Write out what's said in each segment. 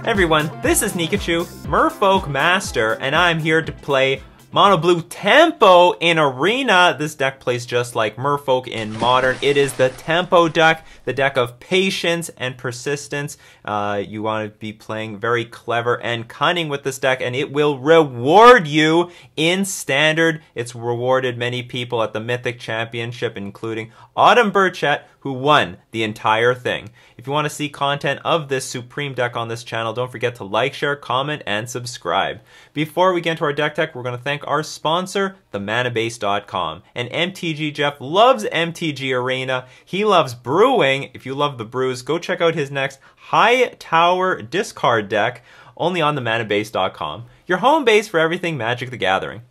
Hey everyone, this is Nikachu, Merfolk Master, and I'm here to play Mono Blue Tempo in Arena. This deck plays just like Merfolk in Modern. It is the Tempo deck, the deck of patience and persistence. You want to be playing very clever and cunning with this deck, and it will reward you in Standard. It's rewarded many people at the Mythic Championship, including Autumn Burchett, who won the entire thing. If you want to see content of this supreme deck on this channel, don't forget to like, share, comment, and subscribe. Before we get into our deck tech, we're going to thank our sponsor, themanabase.com. And MTG Jeff loves MTG Arena. He loves brewing. If you love the brews, go check out his next High Tower discard deck, only on themanabase.com. Your home base for everything Magic the Gathering.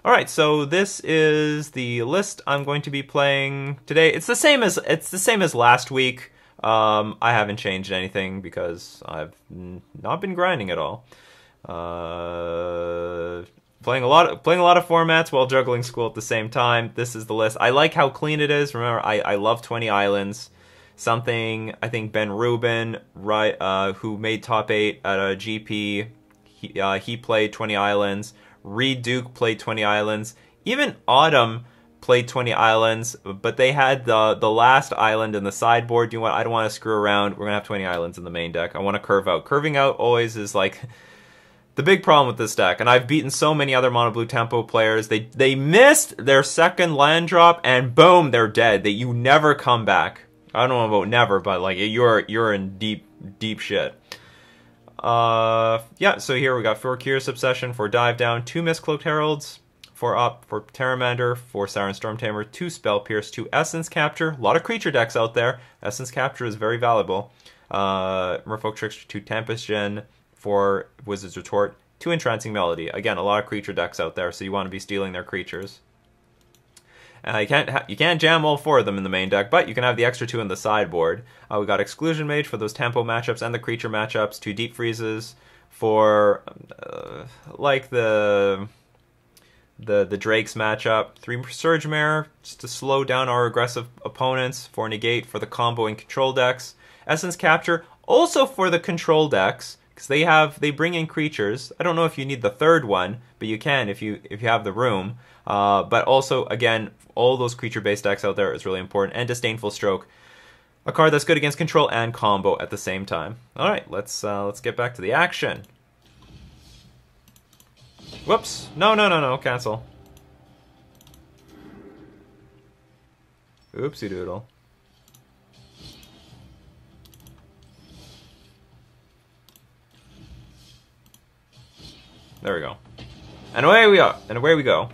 Alright, so this is the list I'm going to be playing today. It's the same as last week. I haven't changed anything because I've not been grinding at all. Playing a lot of formats while juggling school at the same time. This is the list. I like how clean it is. Remember, I love 20 Islands. Something I think Ben Rubin, who made top 8 at a GP, he played 20 Islands. Reed Duke played 20 Islands. Even Autumn played 20 Islands, but they had the last island in the sideboard. You know what? I don't want to screw around. We're going to have 20 Islands in the main deck. I want to curve out. Curving out always is like the big problem with this deck. And I've beaten so many other Mono Blue Tempo players. They missed their second land drop and boom, they're dead. You never come back. I don't know about never, but like you're in deep shit. Yeah, so here we got 4 Curious Obsession, 4 Dive Down, 2 Mistcloaked Heralds, 4 Up, 4 Terramander, 4 Siren Stormtamer, 2 Spell Pierce, 2 Essence Capture. A lot of creature decks out there. Essence Capture is very valuable. Merfolk Trickster, 2 Tempest Gen, 4 Wizard's Retort, 2 Entrancing Melody. Again, a lot of creature decks out there, so you want to be stealing their creatures. You can't jam all 4 of them in the main deck, but you can have the extra 2 in the sideboard. We got Exclusion Mage for those tempo matchups and the creature matchups. 2 Deep Freezes for like the Drakes matchup. 3 Surge Mare just to slow down our aggressive opponents. 4 Negate for the combo and control decks. Essence Capture also for the control decks, because they bring in creatures. I don't know if you need the 3rd one, but you can if you have the room. But also, again, all those creature-based decks out there is really important. And Disdainful Stroke, a card that's good against control and combo at the same time. All right, let's get back to the action. Whoops! No! Cancel. Oopsie doodle. There we go. And away we are. And away we go.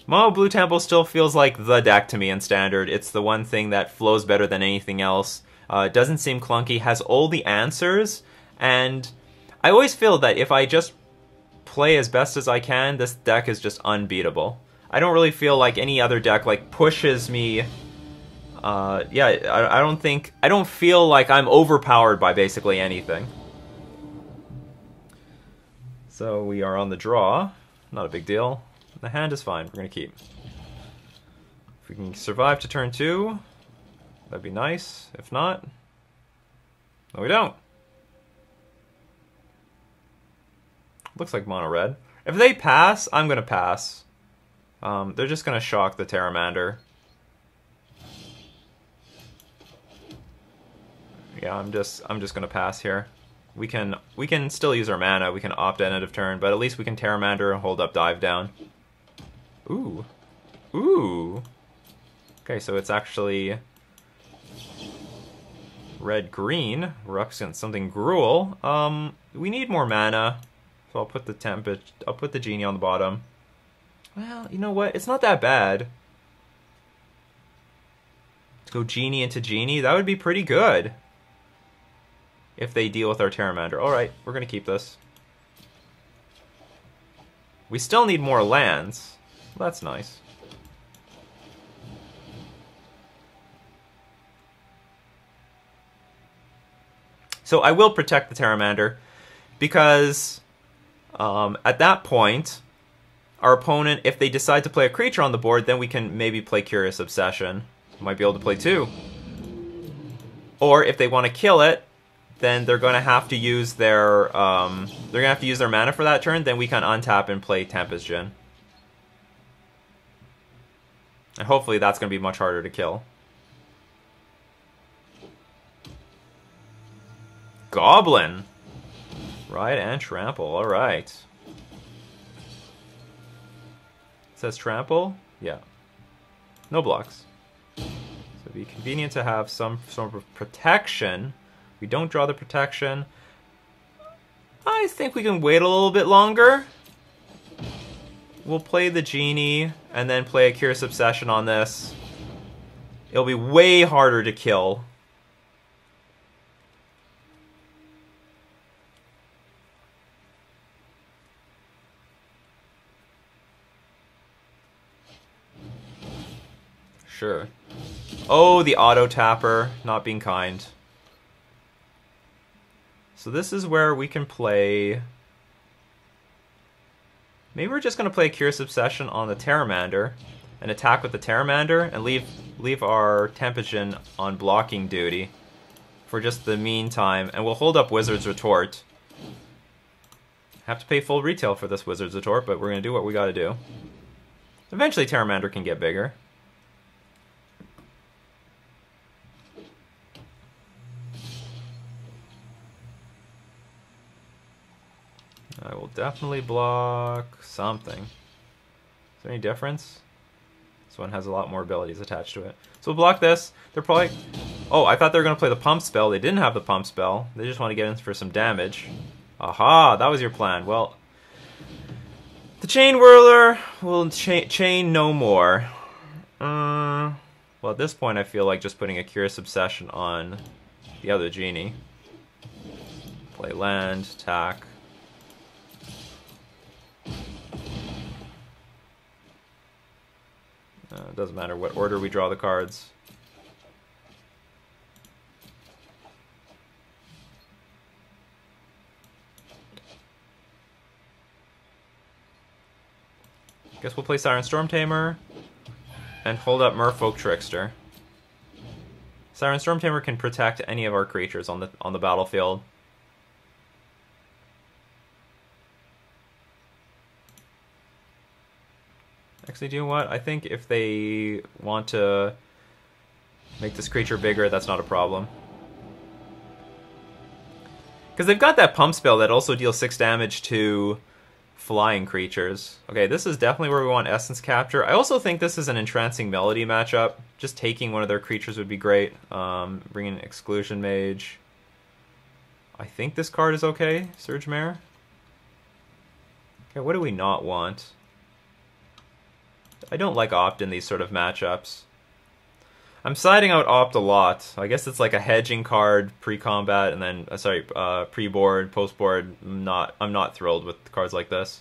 Mono Blue Tempo still feels like the deck to me in Standard. It's the one thing that flows better than anything else. It doesn't seem clunky, has all the answers, and I always feel that if I just play as best as I can, this deck is just unbeatable. I don't really feel like any other deck like pushes me. Yeah, I don't feel like I'm overpowered by basically anything. So we are on the draw. Not a big deal. The hand is fine. We're going to keep. If we can survive to turn 2, that'd be nice. If not, no, we don't. Looks like mono red. If they pass, I'm going to pass. They're just going to shock the Terramander. Yeah, I'm just going to pass here. We can still use our mana. We can opt in end of turn, but at least we can Terramander and hold up Dive Down. Ooh. Okay, so it's actually red-green. We're up against something Gruel. We need more mana, so I'll put the Genie on the bottom. Well, you know what? It's not that bad. Let's go Genie into Genie. That would be pretty good if they deal with our Terramander. Alright, we're going to keep this. We still need more lands. Well, that's nice. So I will protect the Terramander, because at that point, our opponent, if they decide to play a creature on the board, then we can maybe play Curious Obsession. Might be able to play 2. Or if they want to kill it, then they're going to have to use their mana for that turn. Then we can untap and play Tempest Djinn. And hopefully that's going to be much harder to kill. Goblin! Ride and trample, alright. It says trample? Yeah. No blocks. So it'd be convenient to have some sort of protection. We don't draw the protection. I think we can wait a little bit longer. We'll play the Genie and then play a Curious Obsession on this. It'll be way harder to kill. Sure. Oh, the auto tapper, not being kind. So this is where we can play... Maybe we're just going to play Curious Obsession on the Pteramander and attack with the Pteramander and leave our Tempest Djinn on blocking duty for just the meantime, and we'll hold up Wizard's Retort. Have to pay full retail for this Wizard's Retort, but we're going to do what we got to do. Eventually Pteramander can get bigger. I will definitely block something. Is there any difference? This one has a lot more abilities attached to it. So we'll block this. They're probably... Oh, I thought they were going to play the pump spell. They didn't have the pump spell. They just want to get in for some damage. Aha, that was your plan. Well, the Chain Whirler will chain no more. Well, at this point, I feel like just putting a Curious Obsession on the other Genie. Play land, attack. It doesn't matter what order we draw the cards. Guess we'll play Siren Stormtamer and hold up Merfolk Trickster. Siren Stormtamer can protect any of our creatures on the battlefield. Actually, do you know what? I think if they want to make this creature bigger, that's not a problem. Because they've got that pump spell that also deals 6 damage to flying creatures. Okay, this is definitely where we want Essence Capture. I also think this is an Entrancing Melody matchup. Just taking one of their creatures would be great. Bringing Exclusion Mage. I think this card is okay, Surge Mare. Okay, what do we not want? I don't like Opt in these sort of matchups. I'm siding out Opt a lot. I guess it's like a hedging card pre-combat and then pre-board, post-board. I'm not thrilled with cards like this.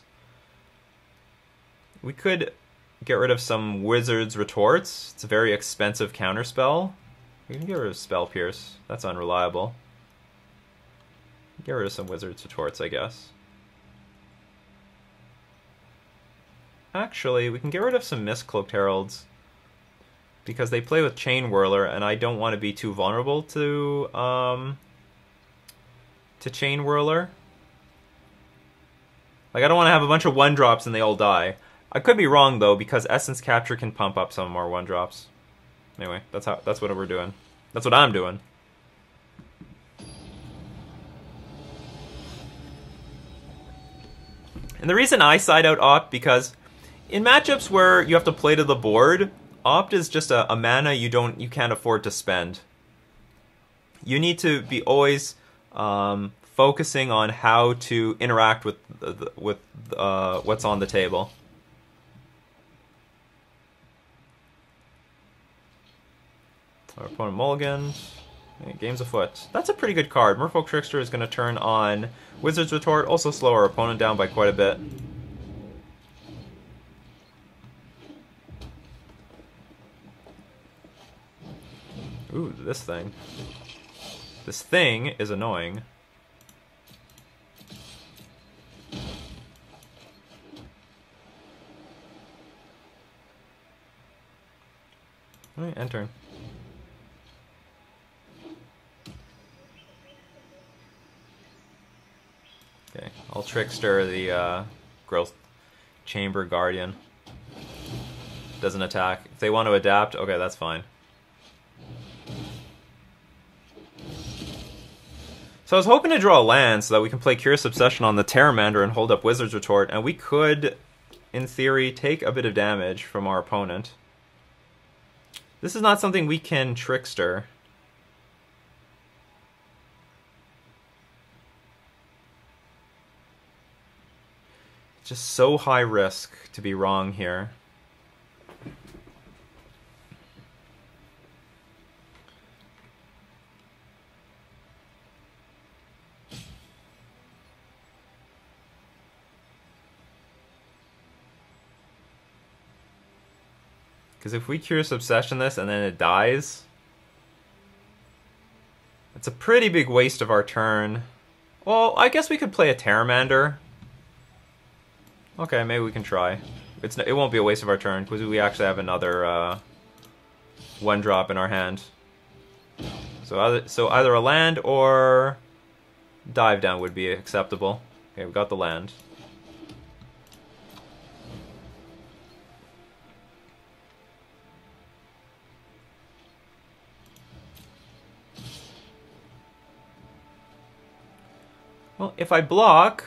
We could get rid of some Wizard's Retorts. It's a very expensive counterspell. We can get rid of Spell Pierce. That's unreliable. Get rid of some Wizard's Retorts, I guess. Actually, we can get rid of some Mist-Cloaked Heralds because they play with Chain Whirler, and I don't want to be too vulnerable to Chain Whirler. Like, I don't want to have a bunch of 1-drops and they all die. I could be wrong though, because Essence Capture can pump up some more 1-drops. Anyway, that's what we're doing. That's what I'm doing. And the reason I side out Opt, because in matchups where you have to play to the board, Opt is just a mana you can't afford to spend. You need to be always focusing on how to interact with what's on the table. Our opponent mulligans. Game's afoot. That's a pretty good card. Merfolk Trickster is going to turn on Wizard's Retort, also slow our opponent down by quite a bit. Ooh, this thing. This thing is annoying. Alright, enter. Okay, I'll Trickster the Growth Chamber Guardian. Doesn't attack. If they want to adapt, okay, that's fine. So I was hoping to draw a land so that we can play Curious Obsession on the Pteramander and hold up Wizard's Retort, and we could, in theory, take a bit of damage from our opponent. This is not something we can Trickster. It's just so high risk to be wrong here. Because if we Curious Obsession this and then it dies, it's a pretty big waste of our turn. Well, I guess we could play a Pteramander. Okay, maybe we can try. It won't be a waste of our turn because we actually have another 1-drop in our hand. So either a land or dive down would be acceptable. Okay, we got the land. Well, if I block,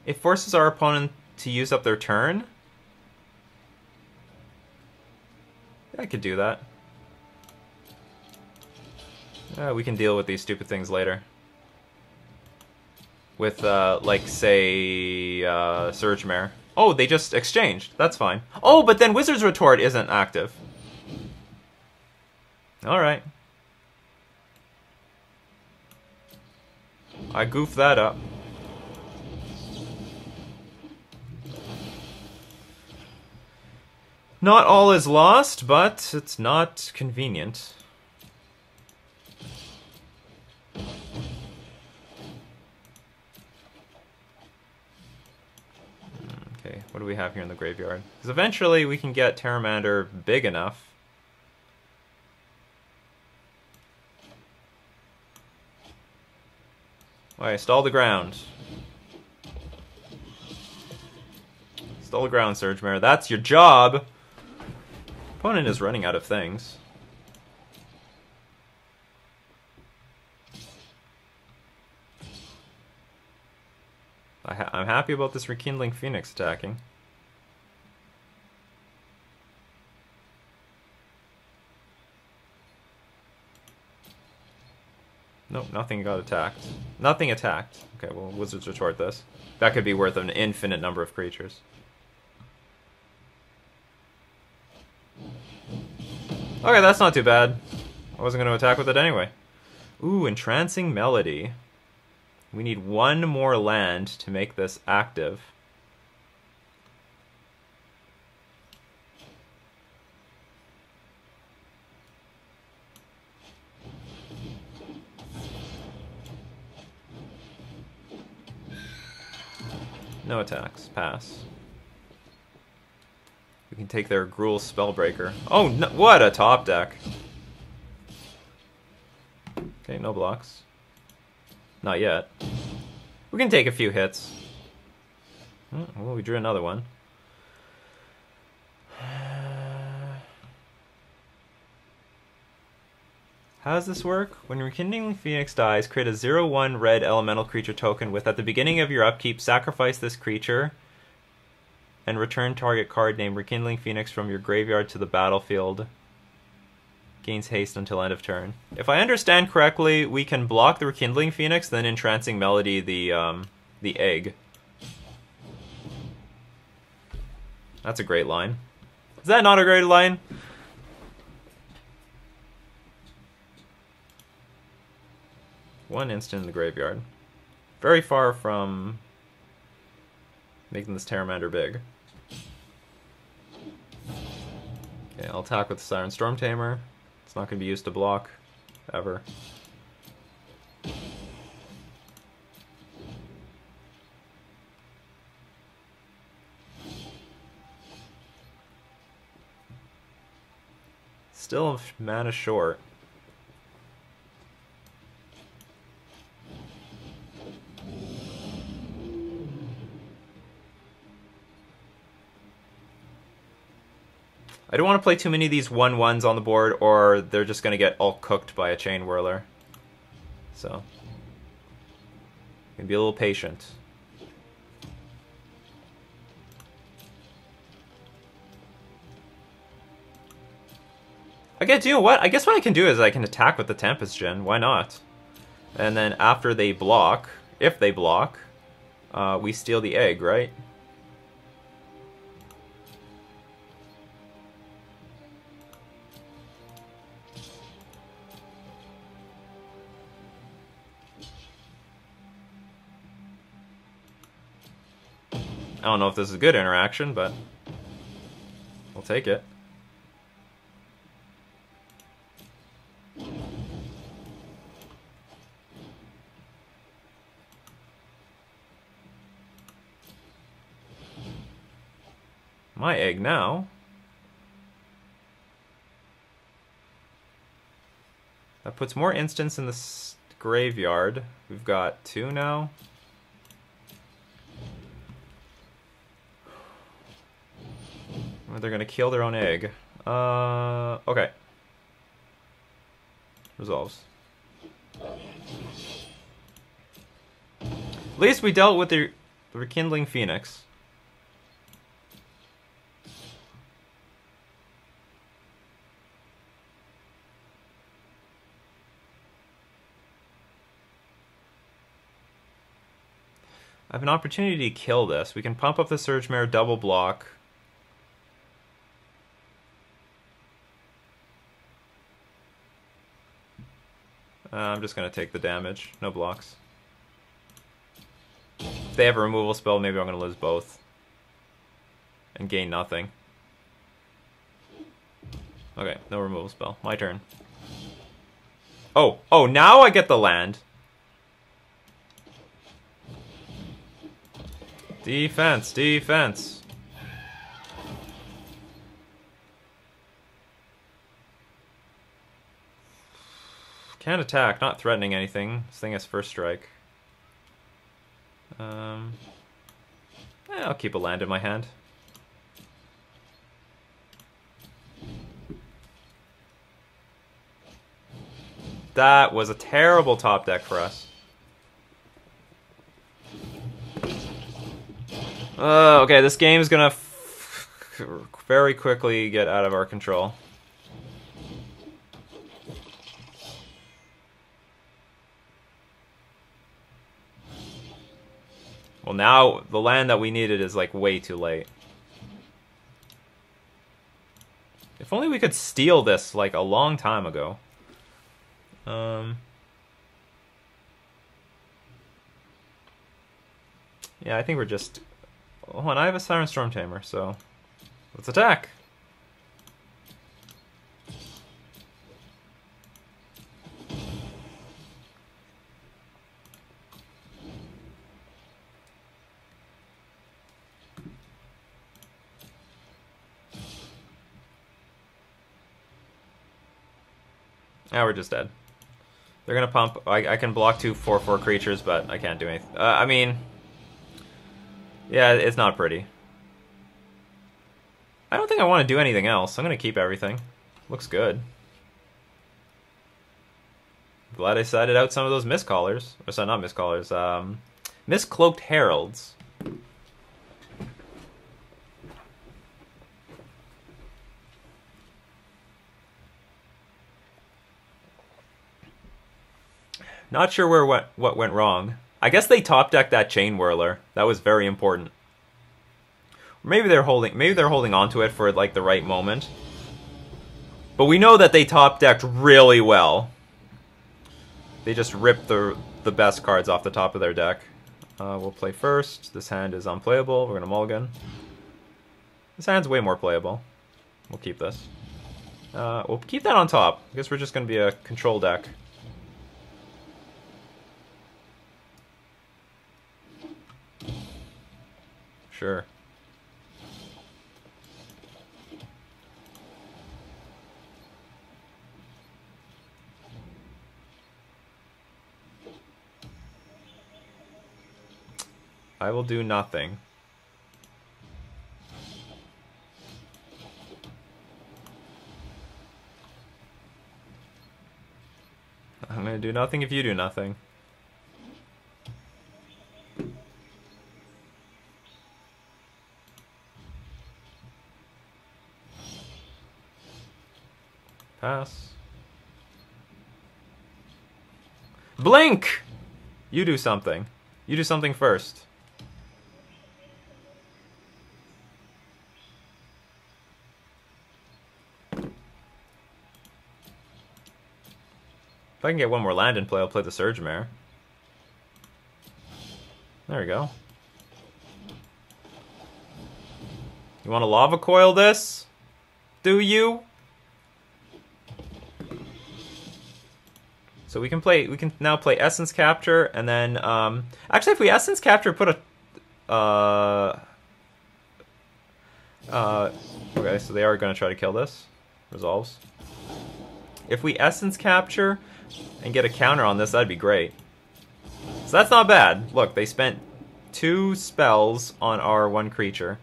it forces our opponent to use up their turn. Yeah, I could do that. We can deal with these stupid things later. With, like, say, Surge Mare. Oh, they just exchanged. That's fine. Oh, but then Wizard's Retort isn't active. Alright. I goofed that up. Not all is lost, but it's not convenient. Okay, what do we have here in the graveyard? Because eventually we can get Pteramander big enough. Alright, stall the ground. Stall the ground, Surge Mare. That's your job! Opponent is running out of things. I'm happy about this Rekindling Phoenix attacking. Nope, nothing got attacked. Nothing attacked. Okay, well, Wizards Retort this. That could be worth an infinite number of creatures. Okay, that's not too bad. I wasn't going to attack with it anyway. Ooh, Entrancing Melody. We need one more land to make this active. No attacks. Pass. We can take their Gruul Spellbreaker. Oh, no, what a top deck. Okay, no blocks. Not yet. We can take a few hits. Well, we drew another one. How does this work? When Rekindling Phoenix dies, create a 0/1 red elemental creature token with, at the beginning of your upkeep, sacrifice this creature and return target card named Rekindling Phoenix from your graveyard to the battlefield. Gains haste until end of turn. If I understand correctly, we can block the Rekindling Phoenix, then Entrancing Melody the egg. That's a great line. Is that not a great line? One instant in the graveyard. Very far from making this Pteramander big. Okay, I'll attack with the Siren Storm Tamer. It's not going to be used to block, ever. Still mana short. I don't want to play too many of these 1/1s on the board, or they're just going to get all cooked by a Chain Whirler. So, you can be a little patient. I guess, you know what? I guess what I can do is I can attack with the Tempest Gen. Why not? And then after they block, if they block, we steal the egg, right? I don't know if this is a good interaction, but we'll take it. My egg now. That puts more instants in the graveyard. We've got 2 now. They're gonna kill their own egg. Okay. Resolves. At least we dealt with the Rekindling Phoenix. I have an opportunity to kill this. We can pump up the Surge Mare, double block. I'm just going to take the damage. No blocks. If they have a removal spell, maybe I'm going to lose both. And gain nothing. Okay, no removal spell. My turn. Oh, now I get the land. Defense, defense. Can't attack, not threatening anything. This thing has first strike. I'll keep a land in my hand. That was a terrible top deck for us. Okay, this game is gonna very quickly get out of our control. Well, now the land that we needed is like way too late. If only we could steal this like a long time ago. Yeah, I think we're just... Hold on, I have a Siren Storm Tamer, so let's attack. Now we're just dead. They're gonna pump. I can block 2 4/4 creatures, but I can't do anything. I mean, yeah, it's not pretty. I don't think I want to do anything else. I'm gonna keep everything. Looks good. Glad I sided out some of those miscallers. Or sorry, not miscallers. Miscloaked Heralds. Not sure where what went wrong. I guess they top decked that Chain Whirler. That was very important. Maybe they're holding onto it for like the right moment. But we know that they top decked really well. They just ripped the best cards off the top of their deck. We'll play first. This hand is unplayable. We're gonna mulligan. This hand's way more playable. We'll keep this. We'll keep that on top. I guess we're just gonna be a control deck. Sure. I will do nothing. do nothing if you do nothing. Pass. Blink! You do something. You do something first. If I can get one more land in play, I'll play the Surge Mare. There we go. You want to Lava Coil this? Do you? So we can now play Essence Capture, and then actually if we Essence Capture, put a okay, so they are going to try to kill this. Resolves. If we Essence Capture and get a counter on this, that'd be great. So that's not bad. Look, they spent 2 spells on our 1 creature.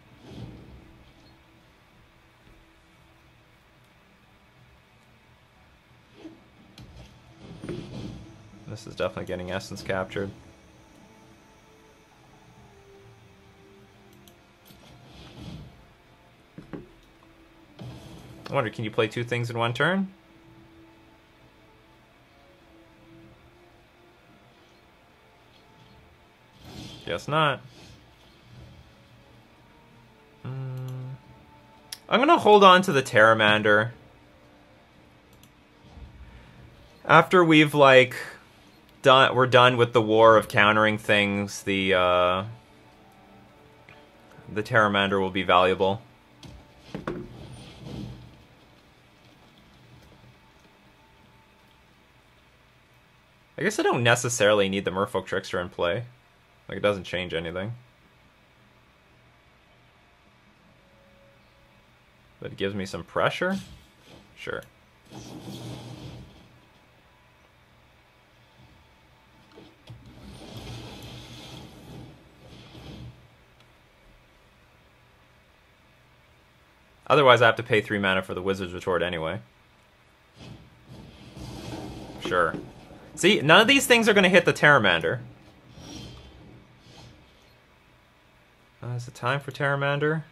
This is definitely getting Essence captured. I wonder, can you play 2 things in 1 turn? Guess not. I'm gonna hold on to the Terramander. After we've, like, we're done with the war of countering things, the Terramander will be valuable. I guess I don't necessarily need the Merfolk Trickster in play. Like, it doesn't change anything. But it gives me some pressure? Sure. Otherwise, I have to pay 3 mana for the Wizard's Retort anyway. Sure. See, none of these things are going to hit the Terramander. Is it time for Terramander?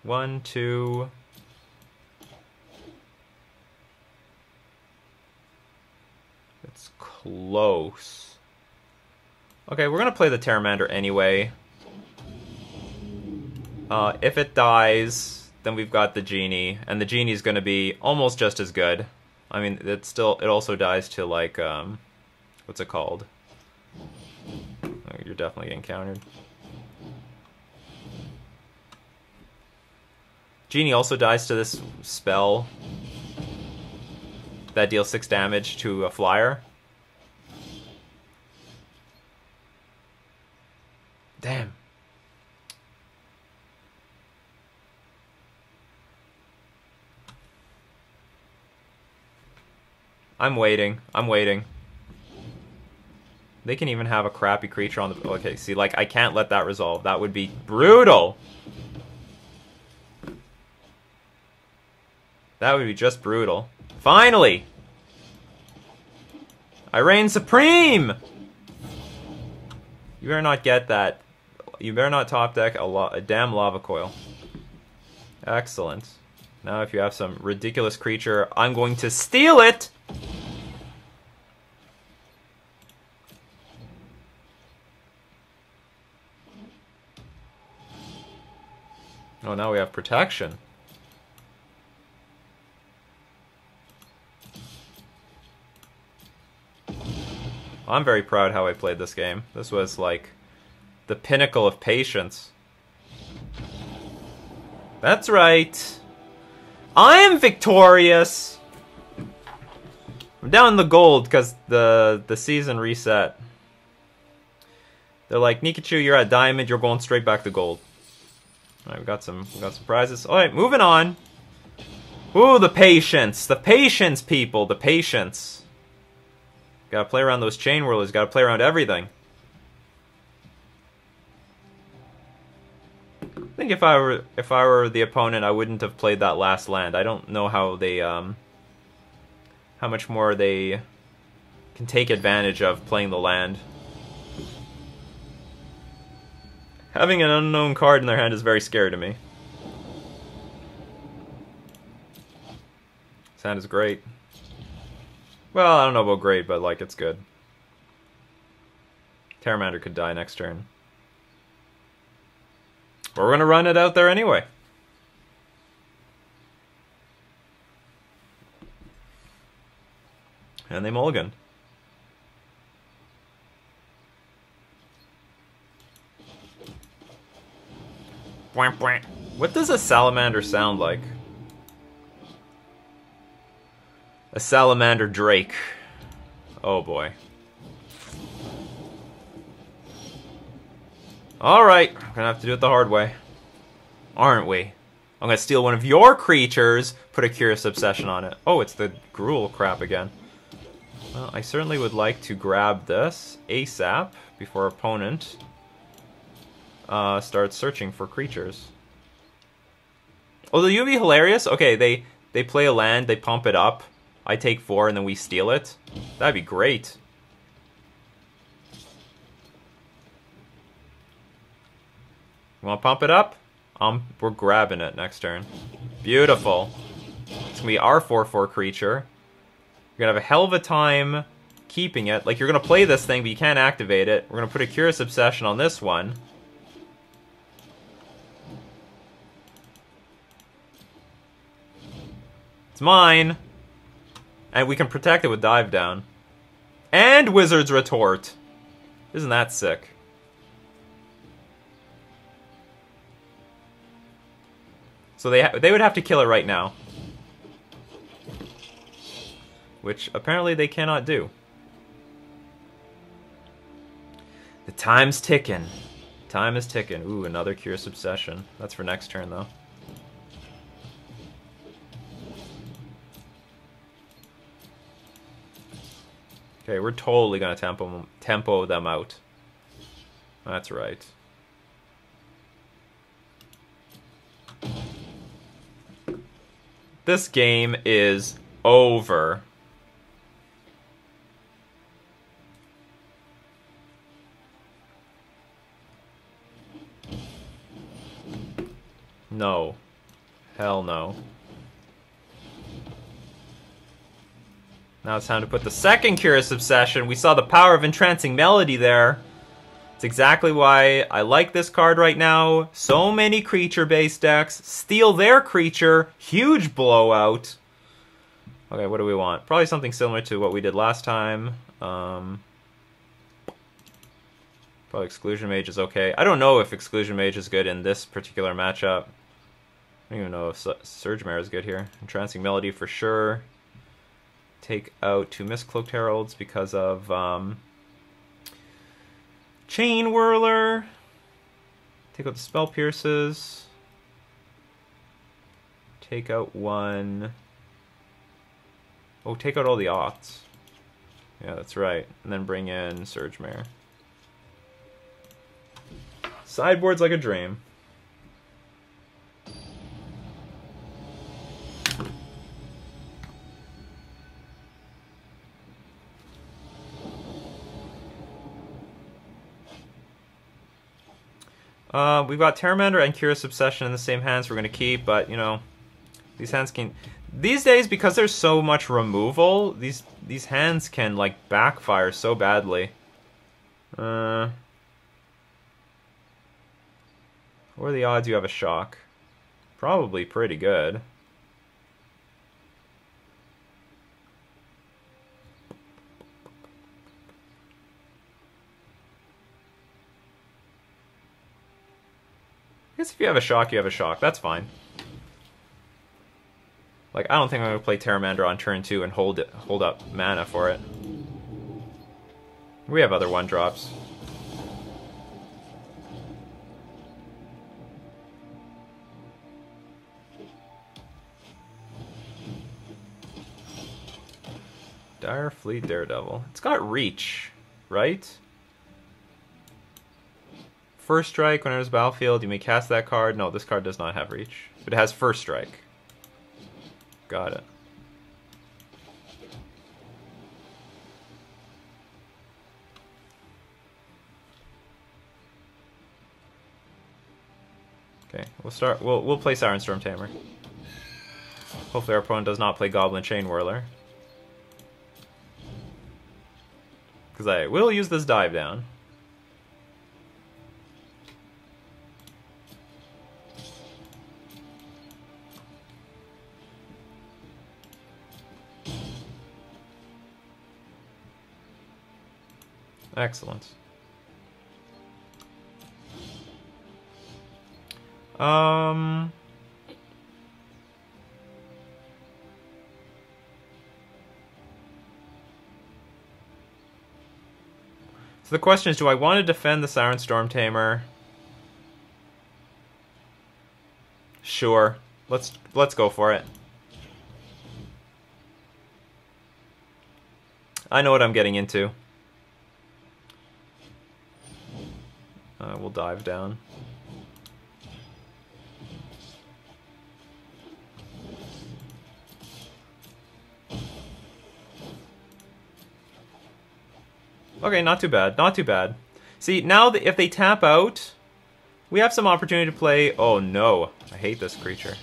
1, 2... It's close. Okay, we're going to play the Terramander anyway. If it dies, then we've got the Genie, and the Genie's going to be almost just as good. I mean, it also dies to, like, what's it called? Oh, you're definitely getting countered. Genie also dies to this spell that deals 6 damage to a flyer. Damn. I'm waiting. I'm waiting. They can even have a crappy creature on the... Okay, see, like, I can't let that resolve. That would be brutal. That would be just brutal. Finally! I reign supreme! You better not get that. You better not top deck a damn Lava Coil. Excellent. Now if you have some ridiculous creature, I'm going to steal it! Oh, now we have protection. I'm very proud how I played this game. This was like the pinnacle of patience. That's right. I am victorious. I'm down in the gold because the season reset. They're like, Nikachu, you're at diamond. You're going straight back to gold. All right, we got some prizes. All right, moving on. Ooh, the patience, people, the patience. Gotta play around those chain whirlers. Gotta play around everything. I think if I were the opponent, I wouldn't have played that last land. I don't know how they how much more they can take advantage of playing the land. Having an unknown card in their hand is very scary to me. This hand is great. Well, I don't know about great, but like it's good. Pteramander could die next turn. But we're gonna run it out there anyway. And they mulligan. What does a salamander sound like? A salamander drake. Oh boy. Alright, we're gonna have to do it the hard way. Aren't we? I'm gonna steal one of your creatures, put a Curious Obsession on it. Oh, it's the Gruel crap again. Well, I certainly would like to grab this ASAP before opponent starts searching for creatures. Oh, the be hilarious? Okay, they play a land, they pump it up. I take 4 and then we steal it. That'd be great. You want to pump it up? We're grabbing it next turn. Beautiful. It's going to be our 4/4 creature. You're going to have a hell of a time keeping it. Like, you're going to play this thing, but you can't activate it. We're going to put a Curious Obsession on this one. It's mine. And we can protect it with Dive Down. And Wizard's Retort. Isn't that sick? So they would have to kill it right now. Which apparently they cannot do. The time's ticking. Time is ticking. Ooh, another Curious Obsession. That's for next turn though. Okay, we're totally gonna tempo them out. That's right. This game is over. No. Hell no. Now it's time to put the second Curious Obsession. We saw the power of Entrancing Melody there. It's exactly why I like this card right now. So many creature-based decks. Steal their creature. Huge blowout. Okay, what do we want? Probably something similar to what we did last time. Probably Exclusion Mage is okay. I don't know if Exclusion Mage is good in this particular matchup. I don't even know if Surge Mare is good here. Entrancing Melody for sure. Take out 2 Mistcloaked Heralds because of Chain Whirler. Take out the Spell Pierces. Take out 1. Oh, take out all the Aughts. Yeah, that's right. And then bring in Surge Mare. Sideboard's like a dream. We've got Pteramander and Curious Obsession in the same hands we're going to keep, but, you know, these hands can... These days, because there's so much removal, these hands can, like, backfire so badly. What are the odds you have a shock? Probably pretty good. I guess if you have a shock, you have a shock. That's fine. Like, I don't think I'm going to play Pteramander on turn 2 and hold up mana for it. We have other 1-drops. Dire Fleet Daredevil. It's got reach, right? First strike, when it enters battlefield, you may cast that card. No, this card does not have reach. But it has first strike. Got it. Okay, we'll start. We'll play Siren Storm Tamer. Hopefully our opponent does not play Goblin Chain Whirler. Because I will use this dive down. Excellent. So the question is, do I want to defend the Siren Storm Tamer? Sure. Let's go for it. I know what I'm getting into. We'll dive down. Okay, not too bad. Not too bad. See, now if they tap out, we have some opportunity to play... Oh no, I hate this creature.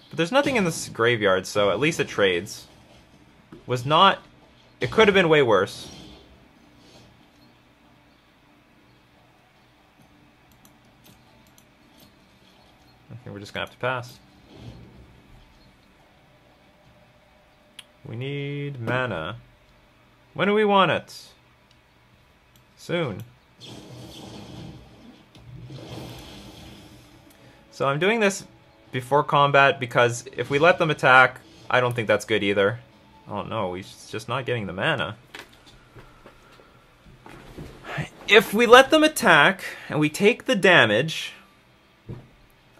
But there's nothing in this graveyard, so at least it trades. Was not... It could have been way worse. I think we're just gonna have to pass. We need mana. When do we want it? Soon. So I'm doing this before combat because if we let them attack, I don't think that's good either. Oh no, he's just not getting the mana. If we let them attack and we take the damage...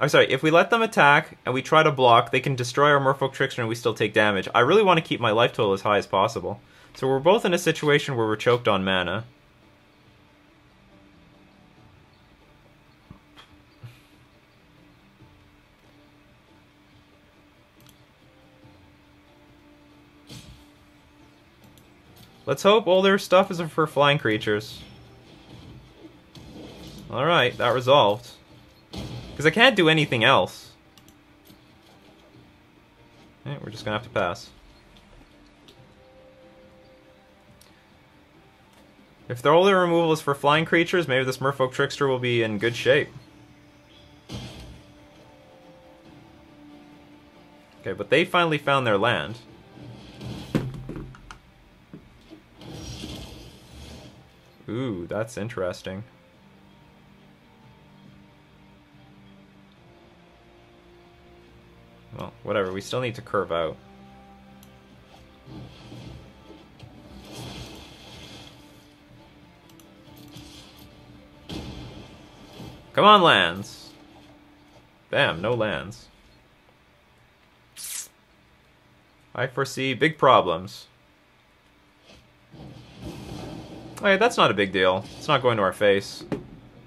I'm sorry, if we let them attack and we try to block, they can destroy our Merfolk Trickster and we still take damage. I really want to keep my life total as high as possible. So we're both in a situation where we're choked on mana. Let's hope all their stuff is for flying creatures. Alright, that resolved. Because I can't do anything else. Okay, we're just gonna have to pass. If all their removal is for flying creatures, maybe this Merfolk Trickster will be in good shape. Okay, but they finally found their land. Ooh, that's interesting. Well, whatever, we still need to curve out. Come on, lands! Bam, no lands. I foresee big problems. Okay, that's not a big deal. It's not going to our face.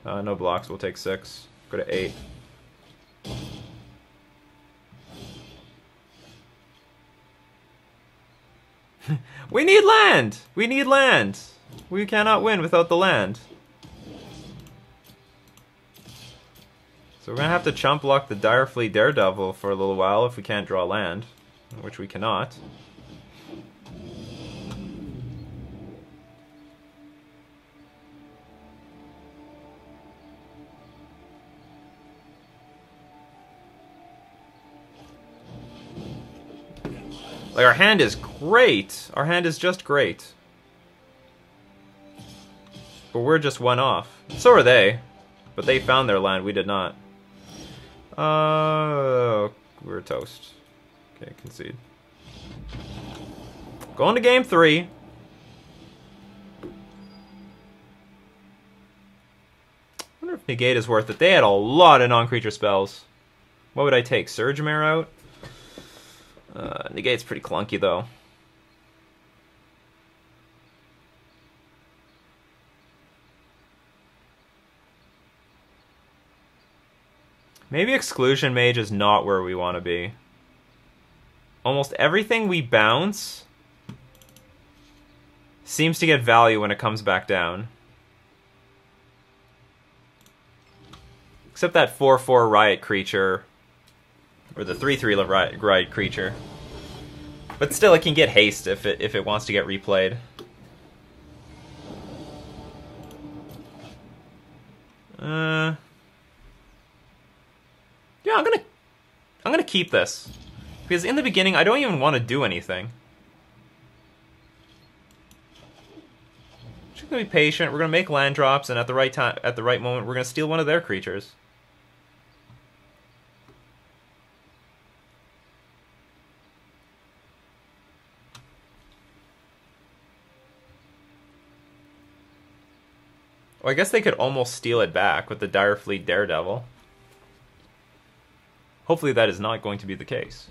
No blocks, we'll take 6. Go to 8. We need land! We need land! We cannot win without the land. So we're gonna have to chump block the Direfleet Daredevil for a little while if we can't draw land, which we cannot. Like, our hand is great. Our hand is just great. But we're just one off. So are they. But they found their land. We did not. We're toast. Okay, concede. Going to game 3. I wonder if negate is worth it. They had a lot of non-creature spells. What would I take? Surge Mare out? Negate's pretty clunky, though. Maybe Exclusion Mage is not where we want to be. Almost everything we bounce seems to get value when it comes back down. Except that 4/4 Riot creature, or the 3/3 Riot creature. But still, it can get haste if it wants to get replayed. Yeah, I'm gonna keep this because in the beginning I don't even want to do anything. Just gonna be patient. We're gonna make land drops, and at the right time, at the right moment, we're gonna steal one of their creatures. Well, I guess they could almost steal it back with the Direfleet Daredevil. Hopefully that is not going to be the case.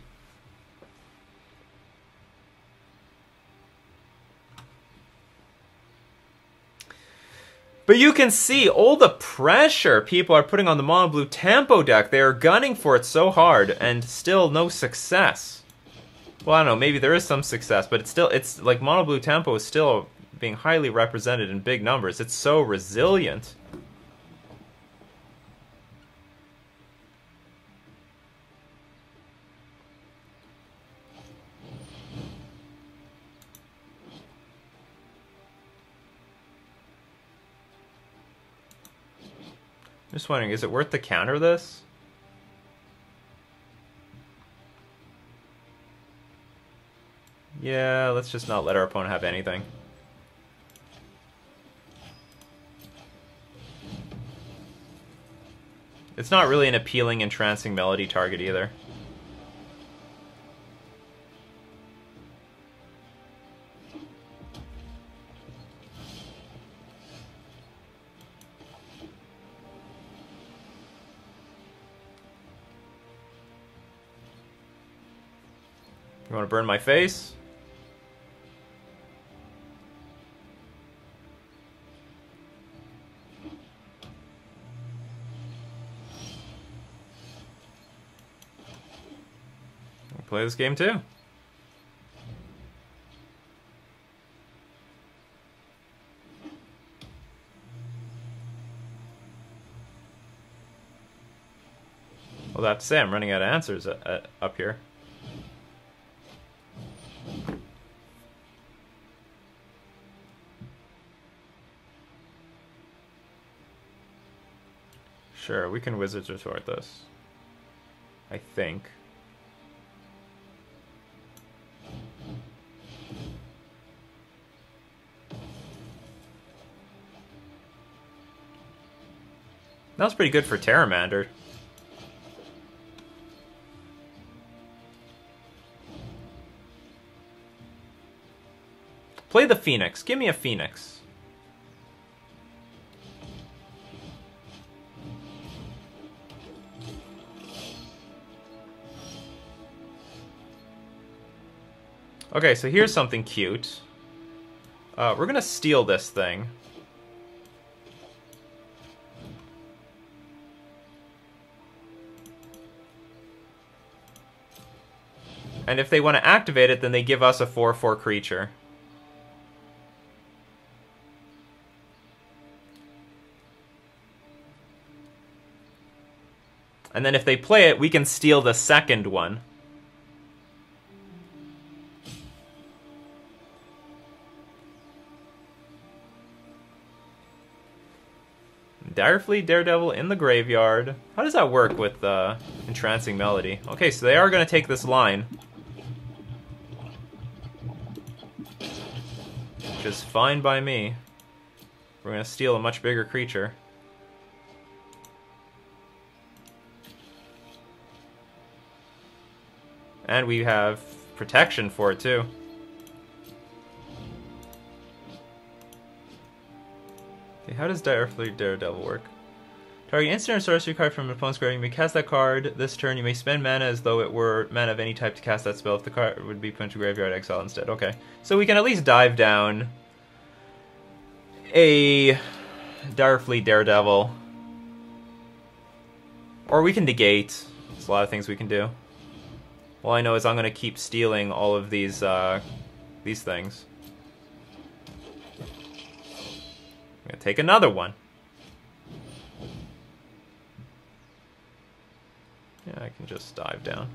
But you can see all the pressure people are putting on the mono blue tempo deck. They are gunning for it so hard, and still no success. Well, I don't know, maybe there is some success, but it's like mono blue tempo is still being highly represented in big numbers. It's so resilient. I'm just wondering, is it worth to counter this? Yeah, let's just not let our opponent have anything. It's not really an appealing, entrancing melody target either. You want to burn my face? We'll play this game too. Well, I have to say, I'm running out of answers up here. Sure, we can Wizards Retort this. I think. That was pretty good for Terramander. Play the Phoenix. Give me a Phoenix. Okay, so here's something cute. We're gonna steal this thing. And if they want to activate it, then they give us a 4/4 creature. And then if they play it, we can steal the second one. Direfleet Daredevil in the graveyard. How does that work with Entrancing Melody? Okay, so they are going to take this line. Which is fine by me. We're going to steal a much bigger creature. And we have protection for it too. Okay, how does Direfleet Daredevil work? Target instant or sorcery card from an opponent's graveyard. You may cast that card this turn. You may spend mana as though it were mana of any type to cast that spell. If the card would be put into graveyard, exile instead. Okay, so we can at least dive down a Direfleet Daredevil. Or we can negate. There's a lot of things we can do. All I know is I'm going to keep stealing all of these things. I'm going to take another one. dive down.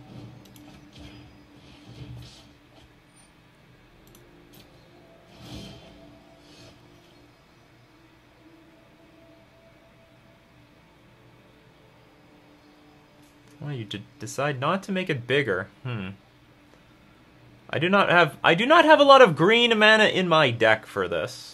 Well, you decide not to make it bigger. I do not have a lot of green mana in my deck for this.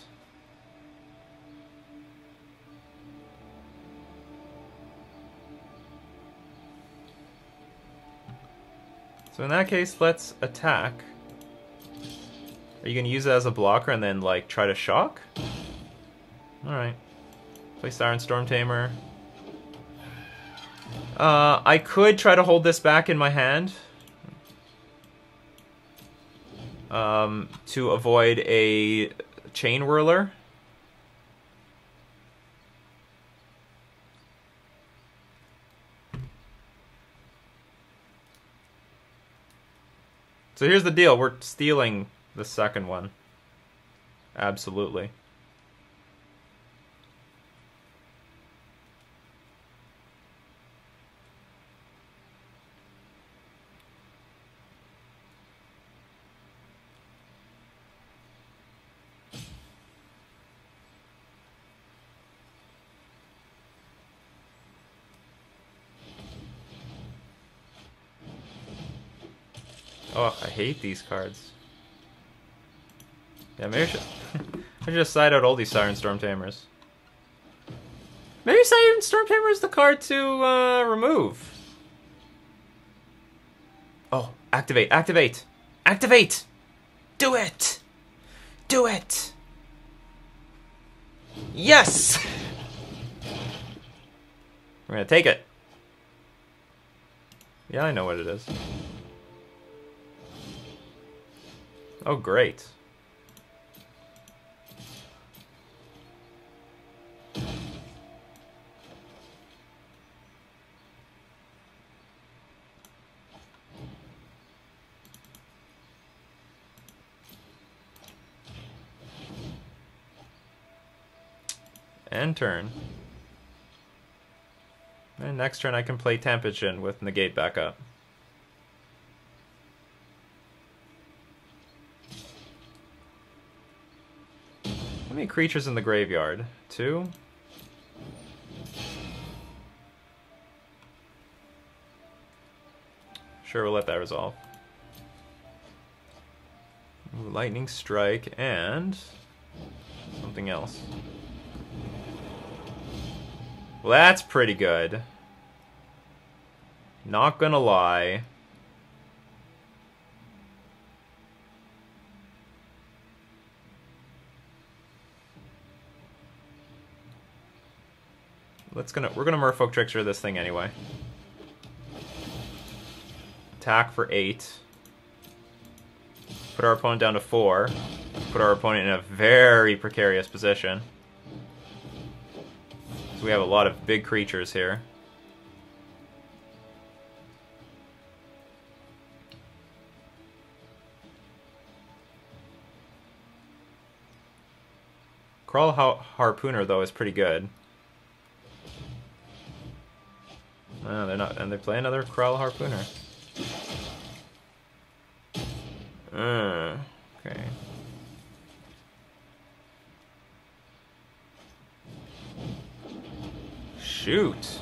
So in that case, let's attack. Are you going to use it as a blocker and then, like, try to shock? Alright. Play Siren Storm Tamer. I could try to hold this back in my hand. To avoid a Chain Whirler. So here's the deal, we're stealing the second one. Absolutely. Oh, I hate these cards. Yeah, maybe I should just side out all these Siren Storm Tamers. Maybe Siren Storm Tamer is the card to remove. Oh, activate, activate, activate! Do it! Do it! Yes! We're gonna take it. Yeah, I know what it is. Oh, great. End turn. And next turn I can play Temptation with Negate back up. How many creatures in the graveyard? 2? Sure, we'll let that resolve. Ooh, Lightning Strike and something else. Well, that's pretty good. Not gonna lie. We're gonna Merfolk Trickster this thing anyway. Attack for 8. Put our opponent down to 4. Put our opponent in a very precarious position. So we have a lot of big creatures here. Crawl Harpooner, though, is pretty good. No, they're not, and they play another Crawl Harpooner. Okay. Shoot.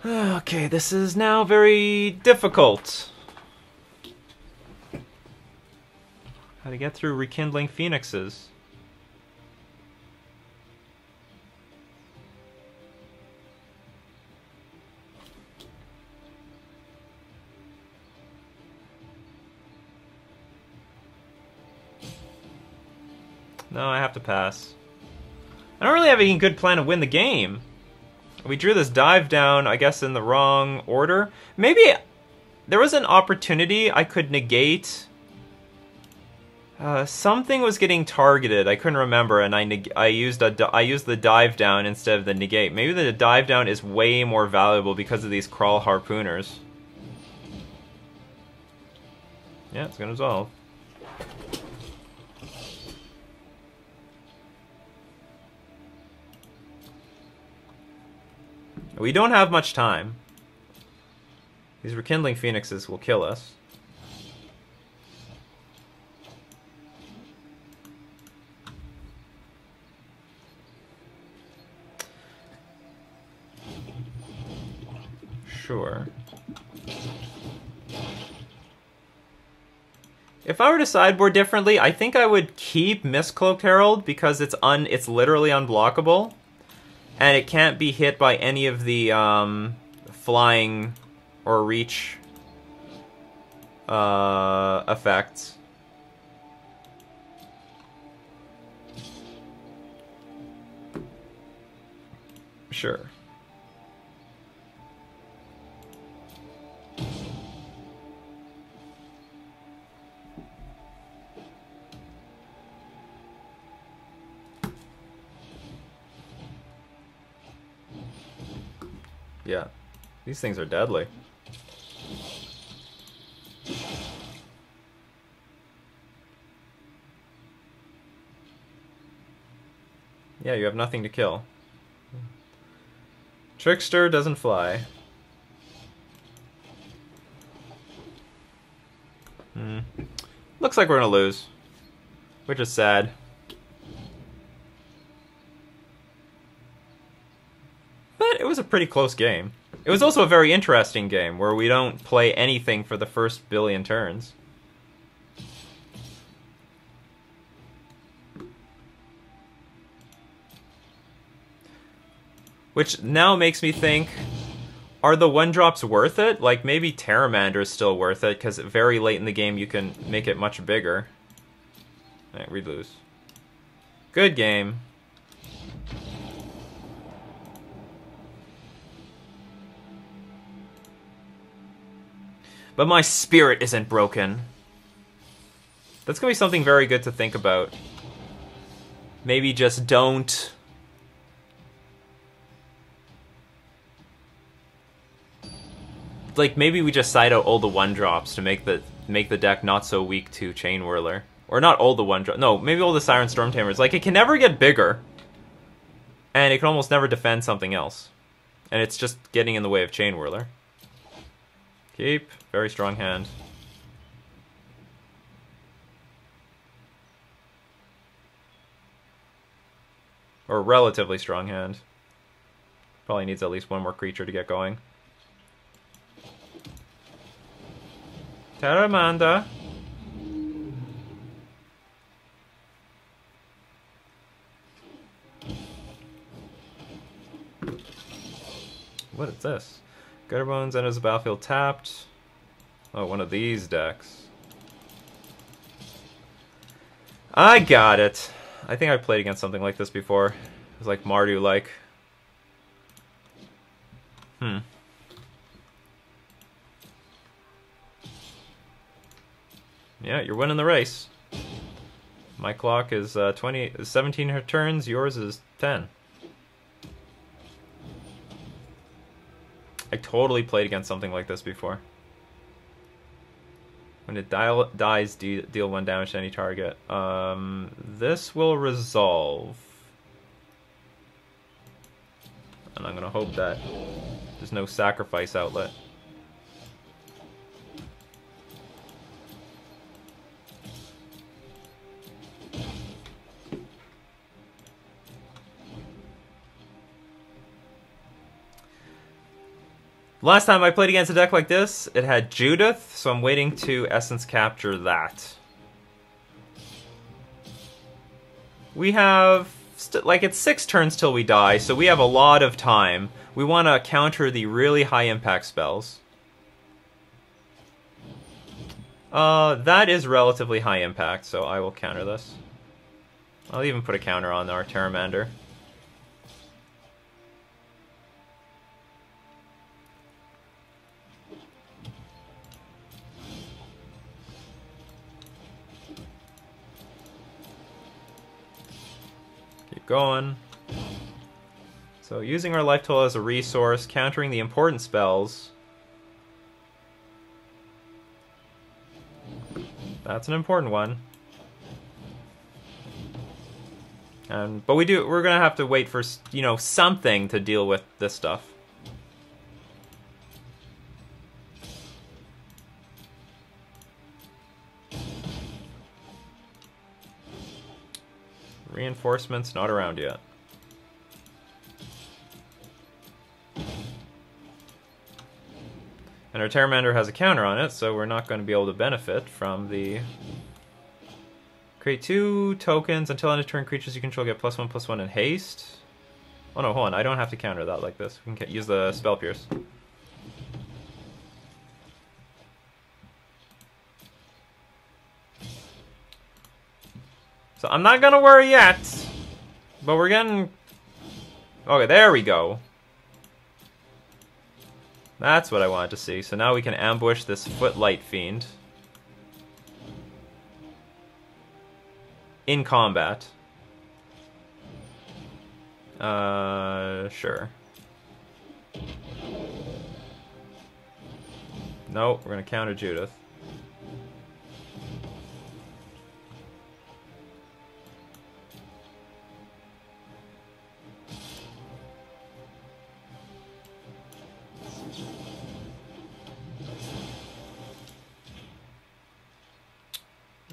Okay, this is now very difficult. How to get through Rekindling Phoenixes. No, I have to pass. I don't really have any good plan to win the game. We drew this dive down, I guess, in the wrong order. Maybe there was an opportunity I could negate. Something was getting targeted. I couldn't remember, and I used the dive down instead of the negate. Maybe the dive down is way more valuable because of these Crawl Harpooners. Yeah, it's gonna resolve. We don't have much time. These Rekindling Phoenixes will kill us. Sure. If I were to sideboard differently, I think I would keep Mistcloaked Herald because it's literally unblockable, and it can't be hit by any of the flying or reach effects. Sure. Yeah, these things are deadly. Yeah, you have nothing to kill. Trickster doesn't fly. Looks like we're gonna lose, which is sad. But it was a pretty close game. It was also a very interesting game where we don't play anything for the first billion turns. Which now makes me think, are the 1-drops worth it? Like, maybe Terramander is still worth it, because very late in the game you can make it much bigger. Alright, we lose. Good game. But my spirit isn't broken. That's gonna be something very good to think about. Maybe just don't... Like, maybe we just side out all the 1-drops to make the deck not so weak to Chain Whirler. Or not all the 1-drops. No, maybe all the Siren Stormtamers. Like, it can never get bigger. And it can almost never defend something else. And it's just getting in the way of Chain Whirler. Keep. Very strong hand. Or relatively strong hand. Probably needs at least one more creature to get going. Terramanda. What is this? Gutterbones enters the battlefield tapped. Oh, one of these decks. I got it. I think I played against something like this before. It was like Mardu-like. Yeah, you're winning the race. My clock is 17 turns, yours is 10. I totally played against something like this before. When it dies, deal 1 damage to any target. This will resolve. And I'm gonna hope that there's no sacrifice outlet. Last time I played against a deck like this, it had Judith, so I'm waiting to Essence Capture that. We have, like, it's 6 turns till we die, so we have a lot of time. We want to counter the really high impact spells. That is relatively high impact, so I will counter this. I'll even put a counter on our Terramander. Going. So using our life total as a resource, countering the important spells. That's an important one. But we're gonna have to wait for, you know, something to deal with this stuff. Reinforcements not around yet. And our Terramander has a counter on it, so we're not going to be able to benefit from the... Create 2 tokens. Until end of turn, creatures you control get +1/+1 in haste. Oh no, hold on. I don't have to counter that like this. We can use the Spell Pierce. So I'm not going to worry yet. But we're getting... Okay, there we go. That's what I wanted to see. So now we can ambush this Footlight Fiend. In combat. Sure. No, we're gonna counter Judith.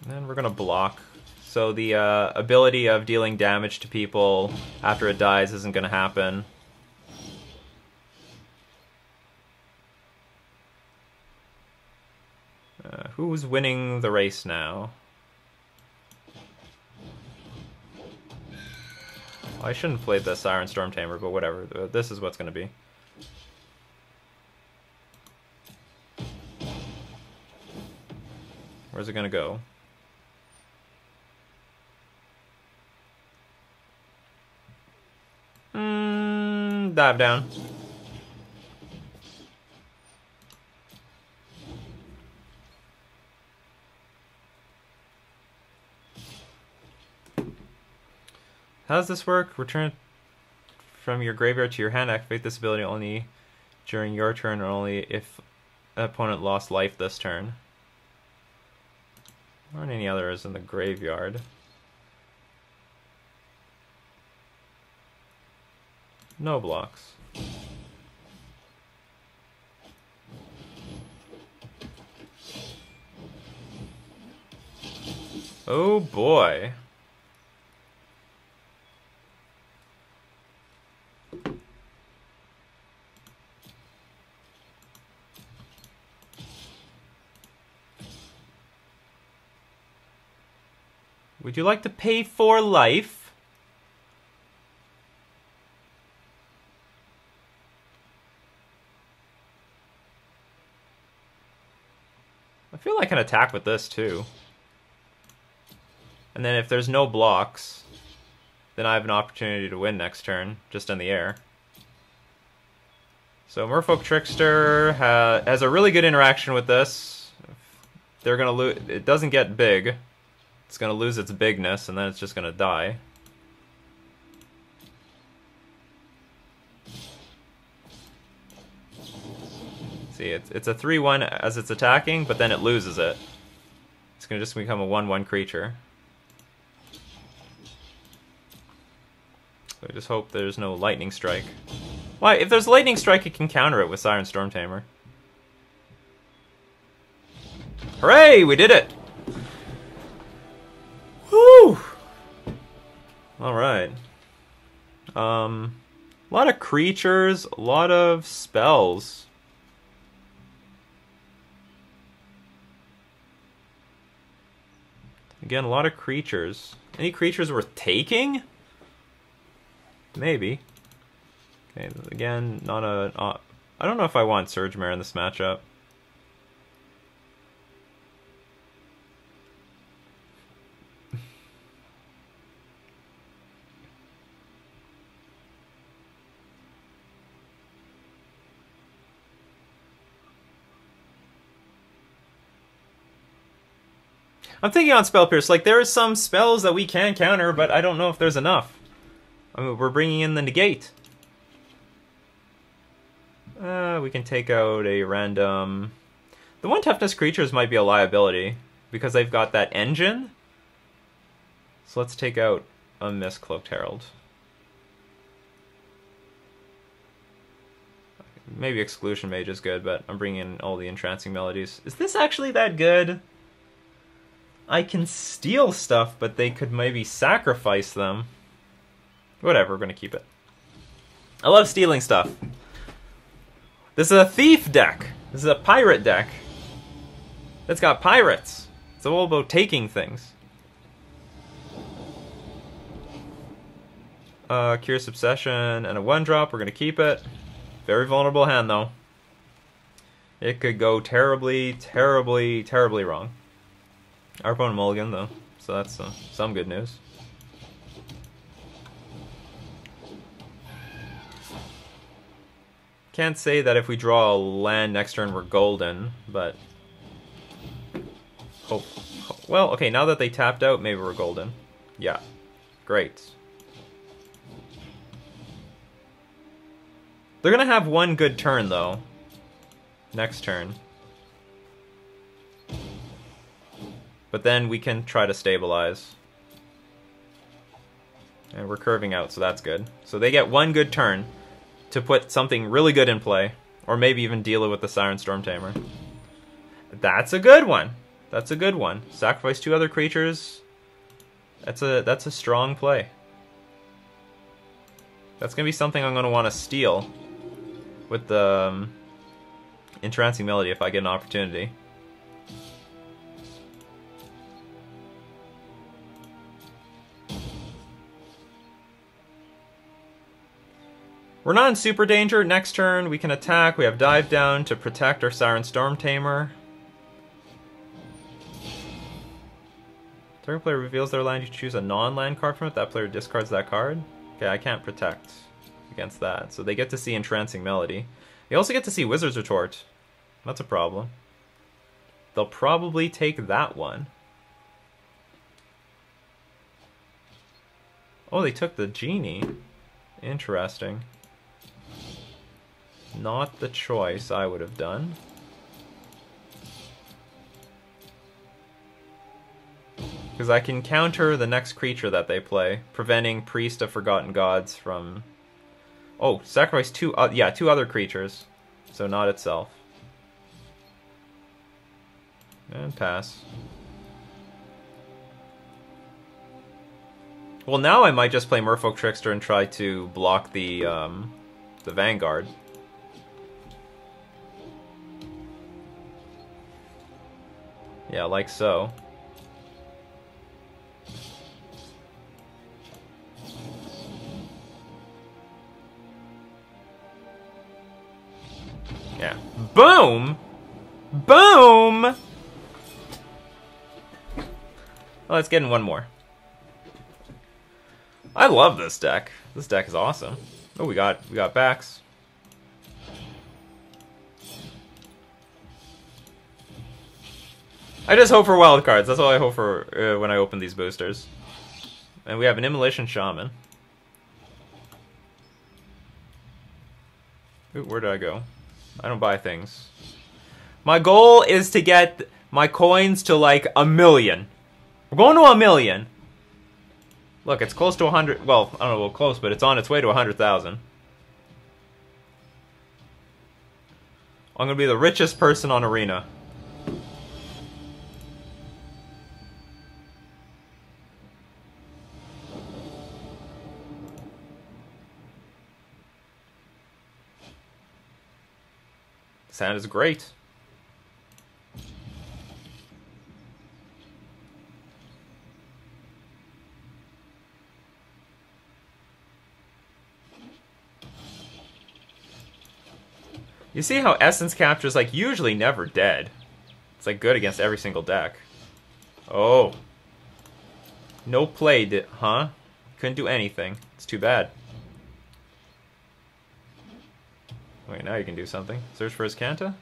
And then we're gonna block. So the ability of dealing damage to people after it dies isn't going to happen. Who's winning the race now? Well, I shouldn't have played the Siren Storm Tamer, but whatever. This is what's going to be. Where's it going to go? Dive down. How does this work? Return from your graveyard to your hand. Activate this ability only during your turn or only if an opponent lost life this turn. There aren't any others in the graveyard. No blocks. Oh boy. Would you like to pay for life? I feel I can attack with this too. And then if there's no blocks, then I have an opportunity to win next turn, just in the air. So Merfolk Trickster has a really good interaction with this. They're gonna lose. It doesn't get big. It's gonna lose its bigness, and then it's just gonna die. See, it's a 3/1 as it's attacking, but then it loses it. It's gonna just become a 1/1 creature. So I just hope there's no Lightning Strike. Why? If there's Lightning Strike, it can counter it with Siren Storm Tamer. Hooray! We did it! Woo! Alright. A lot of creatures, a lot of spells. Again, a lot of creatures. Any creatures worth taking? Maybe. Okay, again, not a... I don't know if I want Surge Mare in this matchup. I'm thinking on Spell Pierce, like, there are some spells that we can counter, but I don't know if there's enough. I mean, we're bringing in the Negate. We can take out a random... The 1 toughness creatures might be a liability, because they've got that engine. So let's take out a Mist-Cloaked Herald. Maybe Exclusion Mage is good, but I'm bringing in all the Entrancing Melodies. Is this actually that good? I can steal stuff, but they could maybe sacrifice them. Whatever, we're gonna keep it. I love stealing stuff. This is a thief deck. This is a pirate deck. It's got pirates. It's all about taking things. Curious Obsession and a 1-drop. We're gonna keep it. Very vulnerable hand, though. It could go terribly, terribly, terribly wrong. Our opponent mulligan, though, so that's some good news. Can't say that if we draw a land next turn we're golden, but... Well, okay, now that they tapped out, maybe we're golden. Yeah. Great. They're gonna have one good turn, though. Next turn. But then we can try to stabilize. And we're curving out, so that's good. So they get one good turn to put something really good in play. Or maybe even deal it with the Siren Storm Tamer. That's a good one. That's a good one. Sacrifice 2 other creatures. That's a strong play. That's going to be something I'm going to want to steal with the Entrancing Melody if I get an opportunity. We're not in super danger. Next turn we can attack. We have Dive Down to protect our Siren Storm Tamer. Target player reveals their land. You choose a non-land card from it. That player discards that card. Okay, I can't protect against that. So they get to see Entrancing Melody. They also get to see Wizard's Retort. That's a problem. They'll probably take that one. Oh, they took the Genie. Interesting. Not the choice I would have done. Because I can counter the next creature that they play, preventing Priest of Forgotten Gods from... Oh, sacrifice two other creatures. So not itself. And pass. Well, now I might just play Merfolk Trickster and try to block the Vanguard. Yeah, like so. Yeah. Boom! Boom! Well, let's get in one more. I love this deck. This deck is awesome. Oh, we got backs. I just hope for wild cards. That's all I hope for when I open these boosters. And we have an Immolation Shaman. Ooh, where did I go? I don't buy things. My goal is to get my coins to like 1 million. We're going to 1 million. Look, it's close to 100. Well, I don't know about close, but it's on its way to 100,000. I'm gonna be the richest person on Arena. Sound is great. You see how Essence Capture is like usually never dead. It's like good against every single deck. Oh. No play, huh? Couldn't do anything. It's too bad. Wait, now you can do something. Search for his Kanta?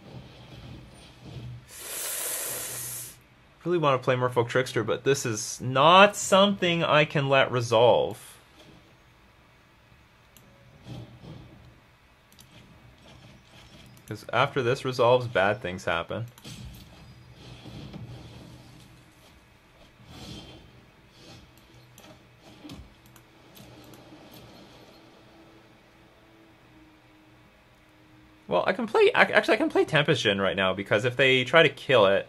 Really want to play Merfolk Trickster, but this is not something I can let resolve. Because after this resolves, bad things happen. Well, I can play... Actually, I can play Tempest Djinn right now, because if they try to kill it,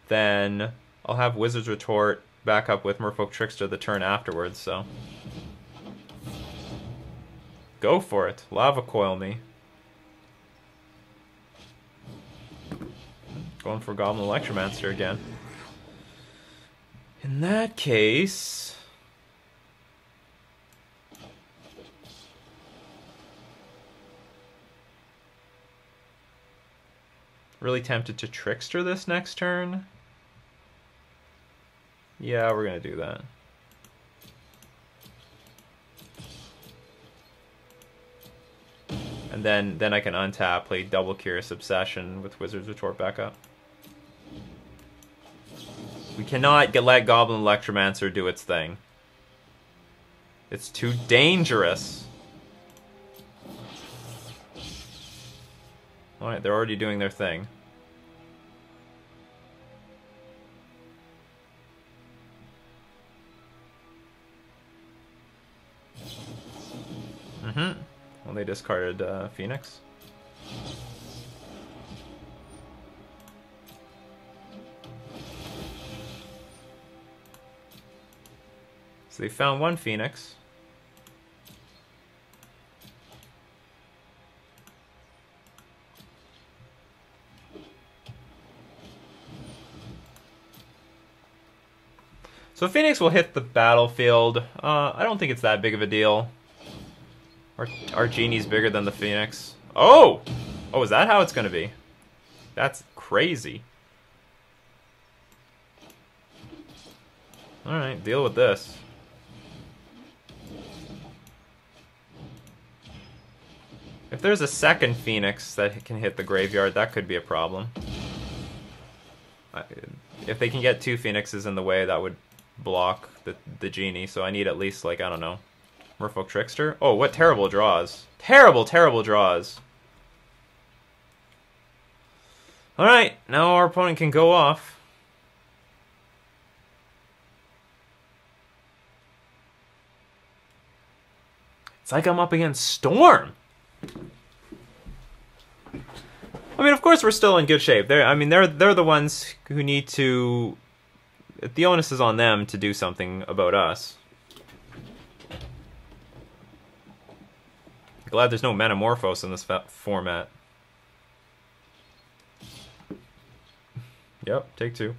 then I'll have Wizard's Retort back up with Merfolk Trickster the turn afterwards, so... Go for it. Lava Coil me. Going for Goblin Electromancer again. In that case... Really tempted to Trickster this next turn. Yeah, we're gonna do that. And then I can untap, play double Curious Obsession with Wizard's Retort back up. We cannot let Goblin Electromancer do its thing. It's too dangerous. Alright, they're already doing their thing. Well, they discarded Phoenix. So they found one Phoenix. So Phoenix will hit the battlefield. I don't think it's that big of a deal. Our Genie's bigger than the Phoenix. Oh! Oh, is that how it's gonna be? That's crazy. Alright, deal with this. If there's a second Phoenix that can hit the graveyard, that could be a problem. If they can get two Phoenixes in the way, that would block the Genie, so I need at least, like, I don't know, Merfolk Trickster? Oh, what terrible draws. Terrible, terrible draws. Alright, now our opponent can go off. It's like I'm up against Storm. I mean, of course we're still in good shape. They're the ones who need to... The onus is on them to do something about us. Glad there's no Metamorphose in this format. Yep, take two.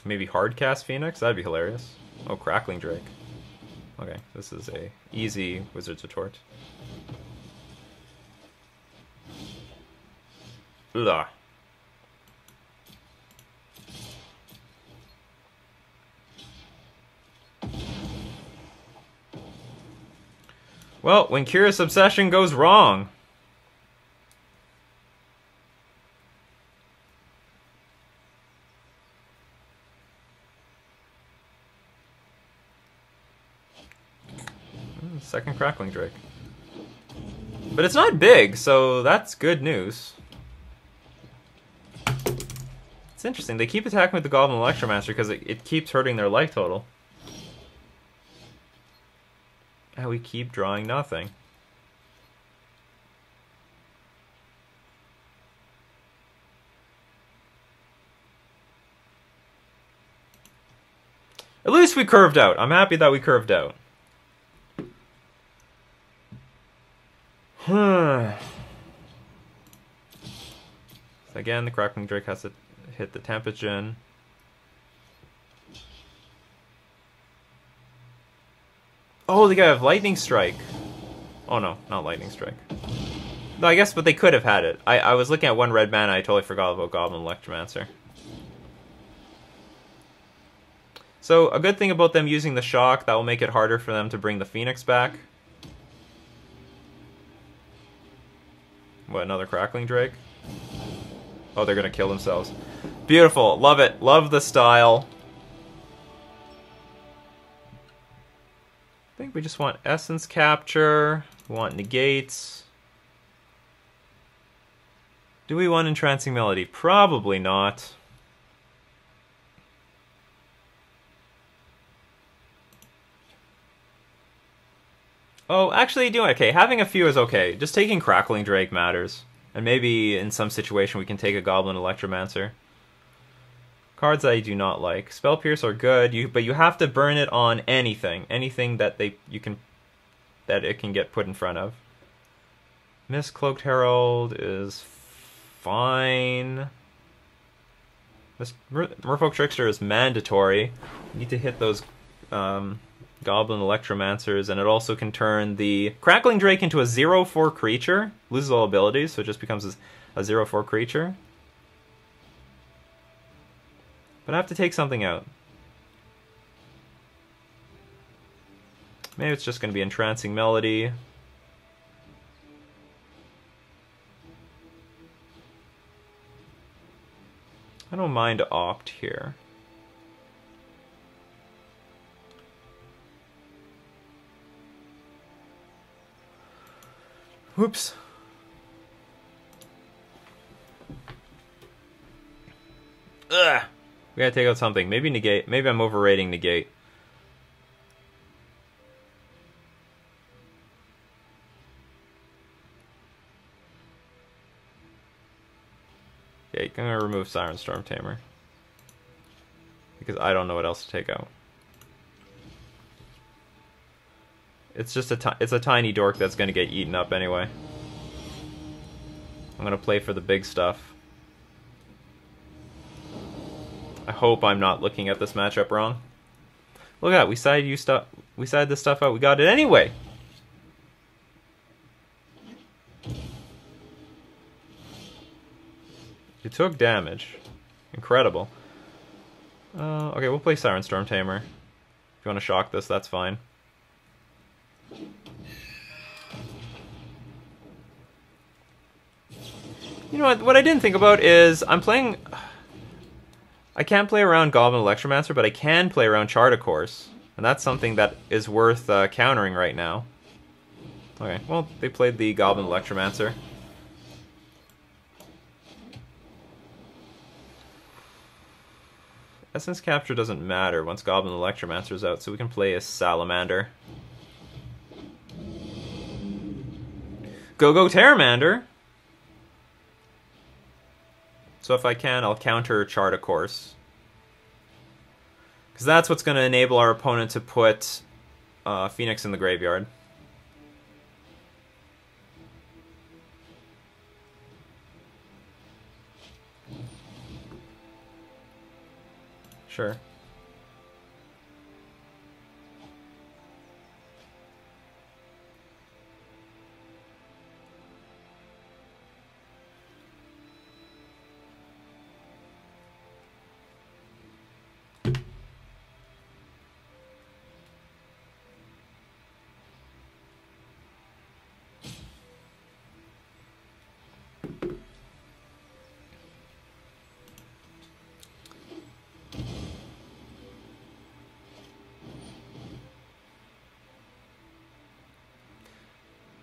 Maybe Hardcast Phoenix? That'd be hilarious. Oh, Crackling Drake. Okay, this is a easy Wizard's Retort. Ugh. Well, when Curious Obsession goes wrong. Second Crackling Drake. But it's not big, so that's good news. It's interesting. They keep attacking with the Goblin Electromancer because it keeps hurting their life total. And we keep drawing nothing. At least we curved out. I'm happy that we curved out. Again, the Crackling Drake has to hit the Tempest Gen. Oh, they have Lightning Strike. Oh no, not Lightning Strike. No, I guess, but they could have had it. I was looking at one red mana, I totally forgot about Goblin Electromancer. So, a good thing about them using the Shock, that will make it harder for them to bring the Phoenix back. What, another Crackling Drake? Oh, they're gonna kill themselves. Beautiful, love it, love the style. I think we just want Essence Capture, we want Negates. Do we want Entrancing Melody? Probably not. Oh, actually, okay. Having a few is okay. Just taking Crackling Drake matters. And maybe in some situation we can take a Goblin Electromancer. Cards I do not like. Spell Pierce are good, but you have to burn it on anything that it can get put in front of. Mist-Cloaked Herald is fine. Merfolk Trickster is mandatory. You need to hit those Goblin Electromancers, and it also can turn the Crackling Drake into a 0/4 creature. Loses all abilities, so it just becomes a 0/4 creature. But I have to take something out. Maybe it's just going to be Entrancing Melody. I don't mind Opt here. Whoops. Ugh. We gotta take out something. Maybe Negate. Maybe I'm overrating Negate. Okay, I'm gonna remove Siren Storm Tamer. Because I don't know what else to take out. It's just it's a tiny dork that's gonna get eaten up anyway. I'm gonna play for the big stuff. I hope I'm not looking at this matchup wrong. Look at that, we sided this stuff out, we got it anyway! You took damage. Incredible. Okay, we'll play Siren Storm Tamer. If you want to shock this, that's fine. You know what I didn't think about is I can't play around Goblin Electromancer, but I can play around Chart, of course. And that's something that is worth countering right now. Okay, well, they played the Goblin Electromancer. Essence Capture doesn't matter once Goblin Electromancer's out, so we can play a Salamander. Go Terramander! So if I can, I'll counter Chart, of course. Because that's what's going to enable our opponent to put Phoenix in the graveyard. Sure.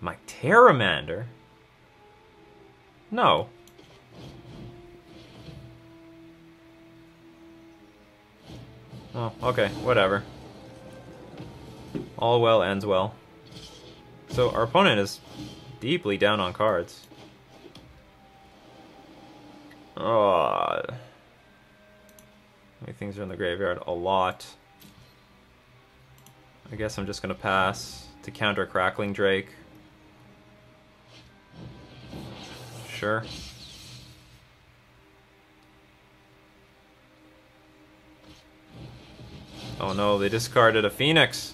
My Terramander? No. Oh, okay, whatever. All well ends well. So our opponent is deeply down on cards. Oh. Many things are in the graveyard. A lot. I guess I'm just gonna pass to counter Crackling Drake. Sure. Oh no, they discarded a Phoenix.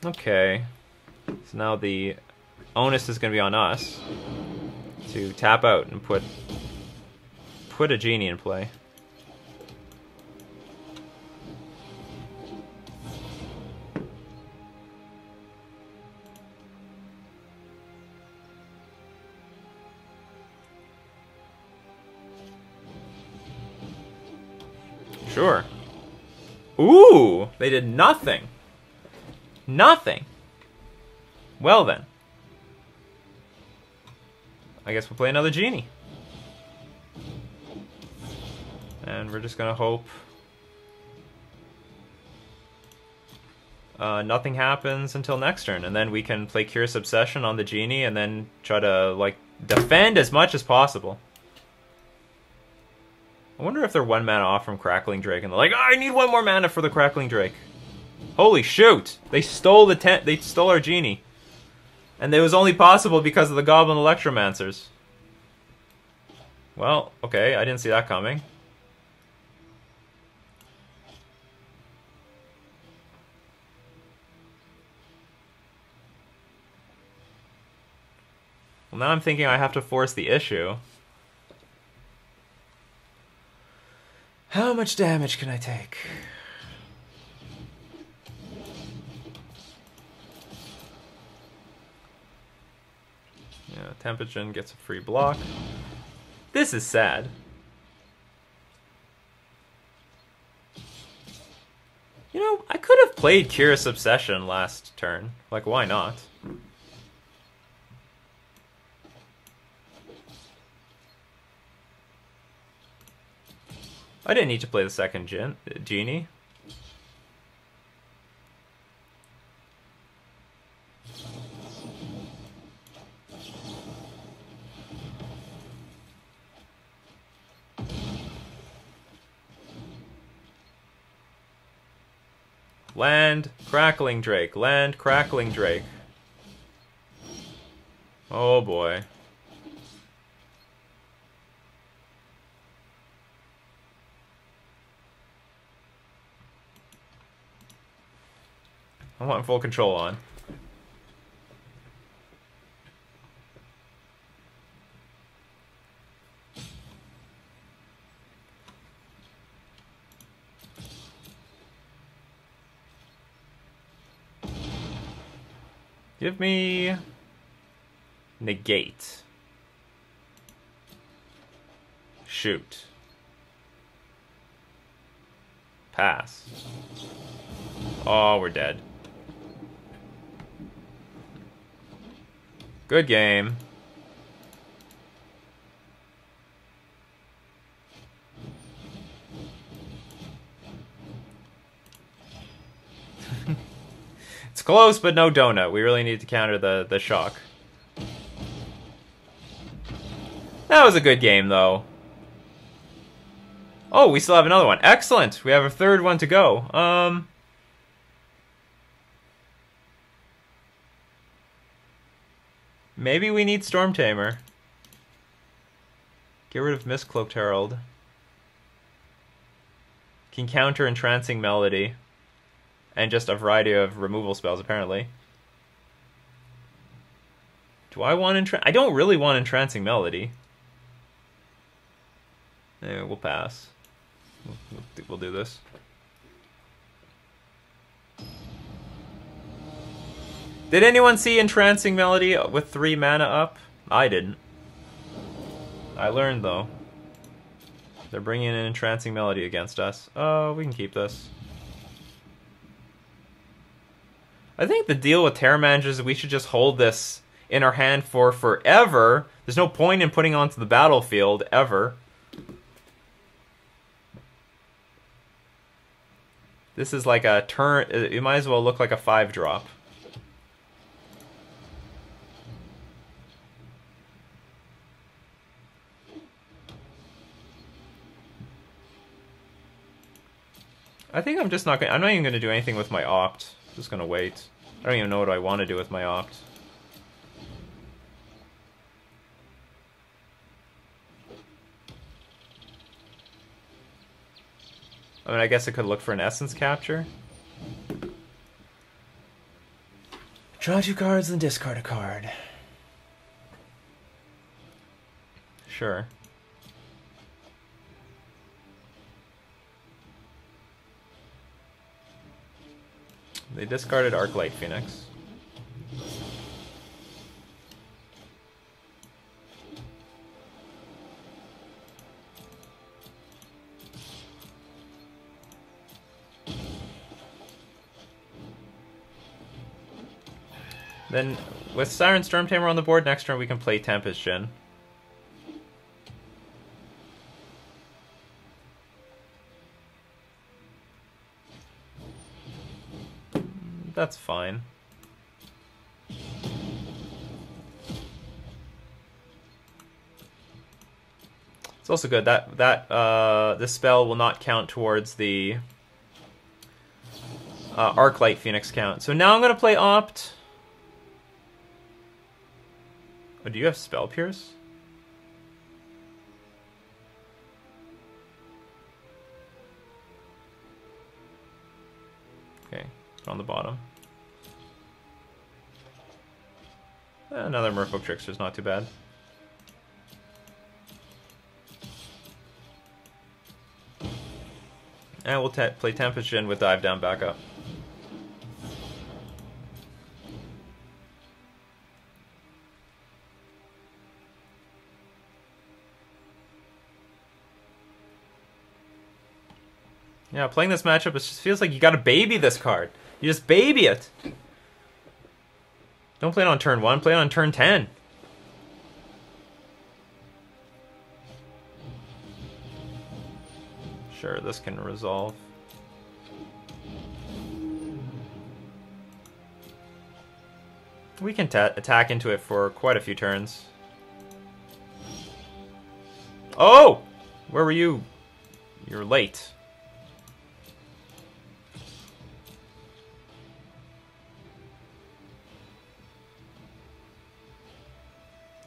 Okay. So now the onus is going to be on us to tap out and put a Genie in play. Sure. Ooh, they did nothing. Nothing. Well then. I guess we'll play another Genie. And we're just gonna hope nothing happens until next turn, and then we can play Curious Obsession on the Genie and then try to, like, defend as much as possible. I wonder if they're 1 mana off from Crackling Drake and they're like, oh, I need 1 more mana for the Crackling Drake. Holy shoot! They stole they stole our genie. And it was only possible because of the Goblin Electromancers. Well, okay, I didn't see that coming. Well, now I'm thinking I have to force the issue. How much damage can I take? Yeah, Temperature gets a free block. This is sad. You know, I could have played Curious Obsession last turn. Like, why not? I didn't need to play the second genie. Land, Crackling Drake. Land, Crackling Drake. Oh boy. I want full control on. Give me negate. Shoot. Pass. Oh, we're dead. Good game. It's close, but no donut. We really need to counter the shock. That was a good game, though. Oh, we still have another one. Excellent! We have a third one to go. Maybe we need Storm Tamer. Get rid of Mistcloaked Herald. Can counter Entrancing Melody. And just a variety of removal spells, apparently. Do I want I don't really want Entrancing Melody. Yeah, we'll pass. We'll do this. Did anyone see Entrancing Melody with 3 mana up? I didn't. I learned, though. They're bringing in Entrancing Melody against us. Oh, we can keep this. I think the deal with Terra Managers is we should just hold this in our hand for forever. There's no point in putting it onto the battlefield, ever. This is like a turn... It might as well look like a 5-drop. I think I'm just not gonna... I'm not even gonna do anything with my Opt. I'm just gonna wait. I don't even know what I want to do with my Opt. I mean, I guess I could look for an Essence Capture. Draw 2 cards and discard a card. Sure. They discarded Arclight Phoenix. Then, with Siren Storm Tamer on the board, next turn we can play Tempest Djinn. That's fine. It's also good that this spell will not count towards the Arclight Phoenix count. So now I'm going to play Opt. Oh, do you have Spell Pierce? Okay, on the bottom. Another Merfolk Trickster's not too bad. And we'll play Tempest with Dive Down back up. Yeah, playing this matchup, it just feels like you gotta baby this card. You just baby it. Don't play it on turn 1, play it on turn 10. Sure, this can resolve. We can attack into it for quite a few turns. Oh! Where were you? You're late.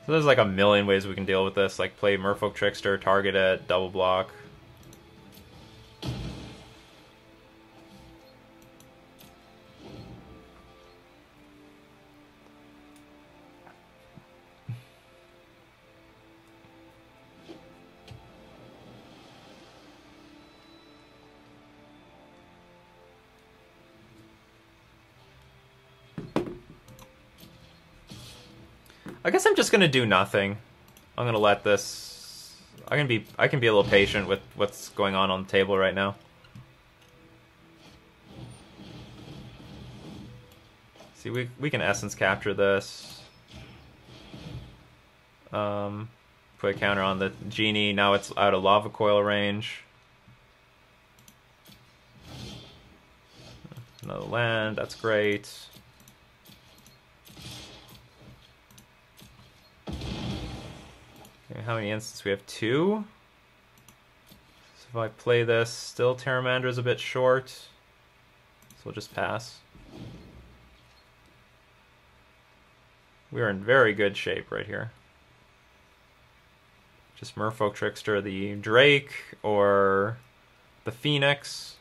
So there's like a million ways we can deal with this, like play Merfolk Trickster, target it, double block. I guess I'm just gonna do nothing. I'm gonna let this. I can be a little patient with what's going on the table right now. See, we can essence capture this. Put a counter on the genie. Now it's out of lava coil range. Another land. That's great. How many instances? We have 2. So if I play this, still Terramander is a bit short. So we'll just pass. We are in very good shape right here. Just Merfolk Trickster, the Drake, or the Phoenix,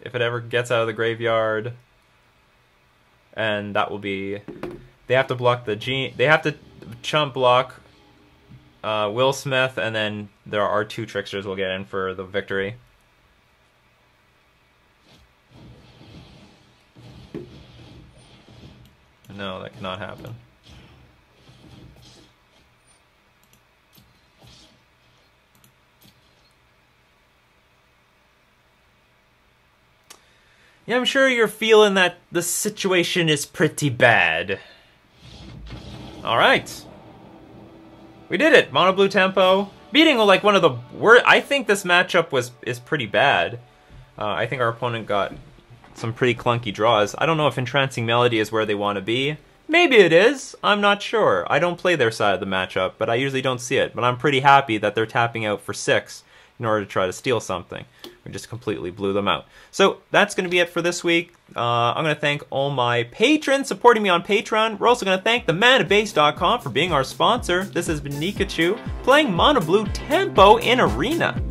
if it ever gets out of the graveyard. And that will be... They have to block the Genie... They have to chump block... Will Smith, and then there are 2 Tricksters we'll get in for the victory. No, that cannot happen. Yeah, I'm sure you're feeling that the situation is pretty bad. Alright. We did it! Mono blue tempo. Beating like one of the worst. I think this matchup is pretty bad. I think our opponent got some pretty clunky draws. I don't know if Entrancing Melody is where they want to be. Maybe it is. I'm not sure. I don't play their side of the matchup, but I usually don't see it. But I'm pretty happy that they're tapping out for 6 in order to try to steal something. We just completely blew them out. So that's going to be it for this week. I'm going to thank all my patrons supporting me on Patreon. We're also going to thank themanabase.com for being our sponsor. This has been Nikachu playing Mono Blue Tempo in Arena.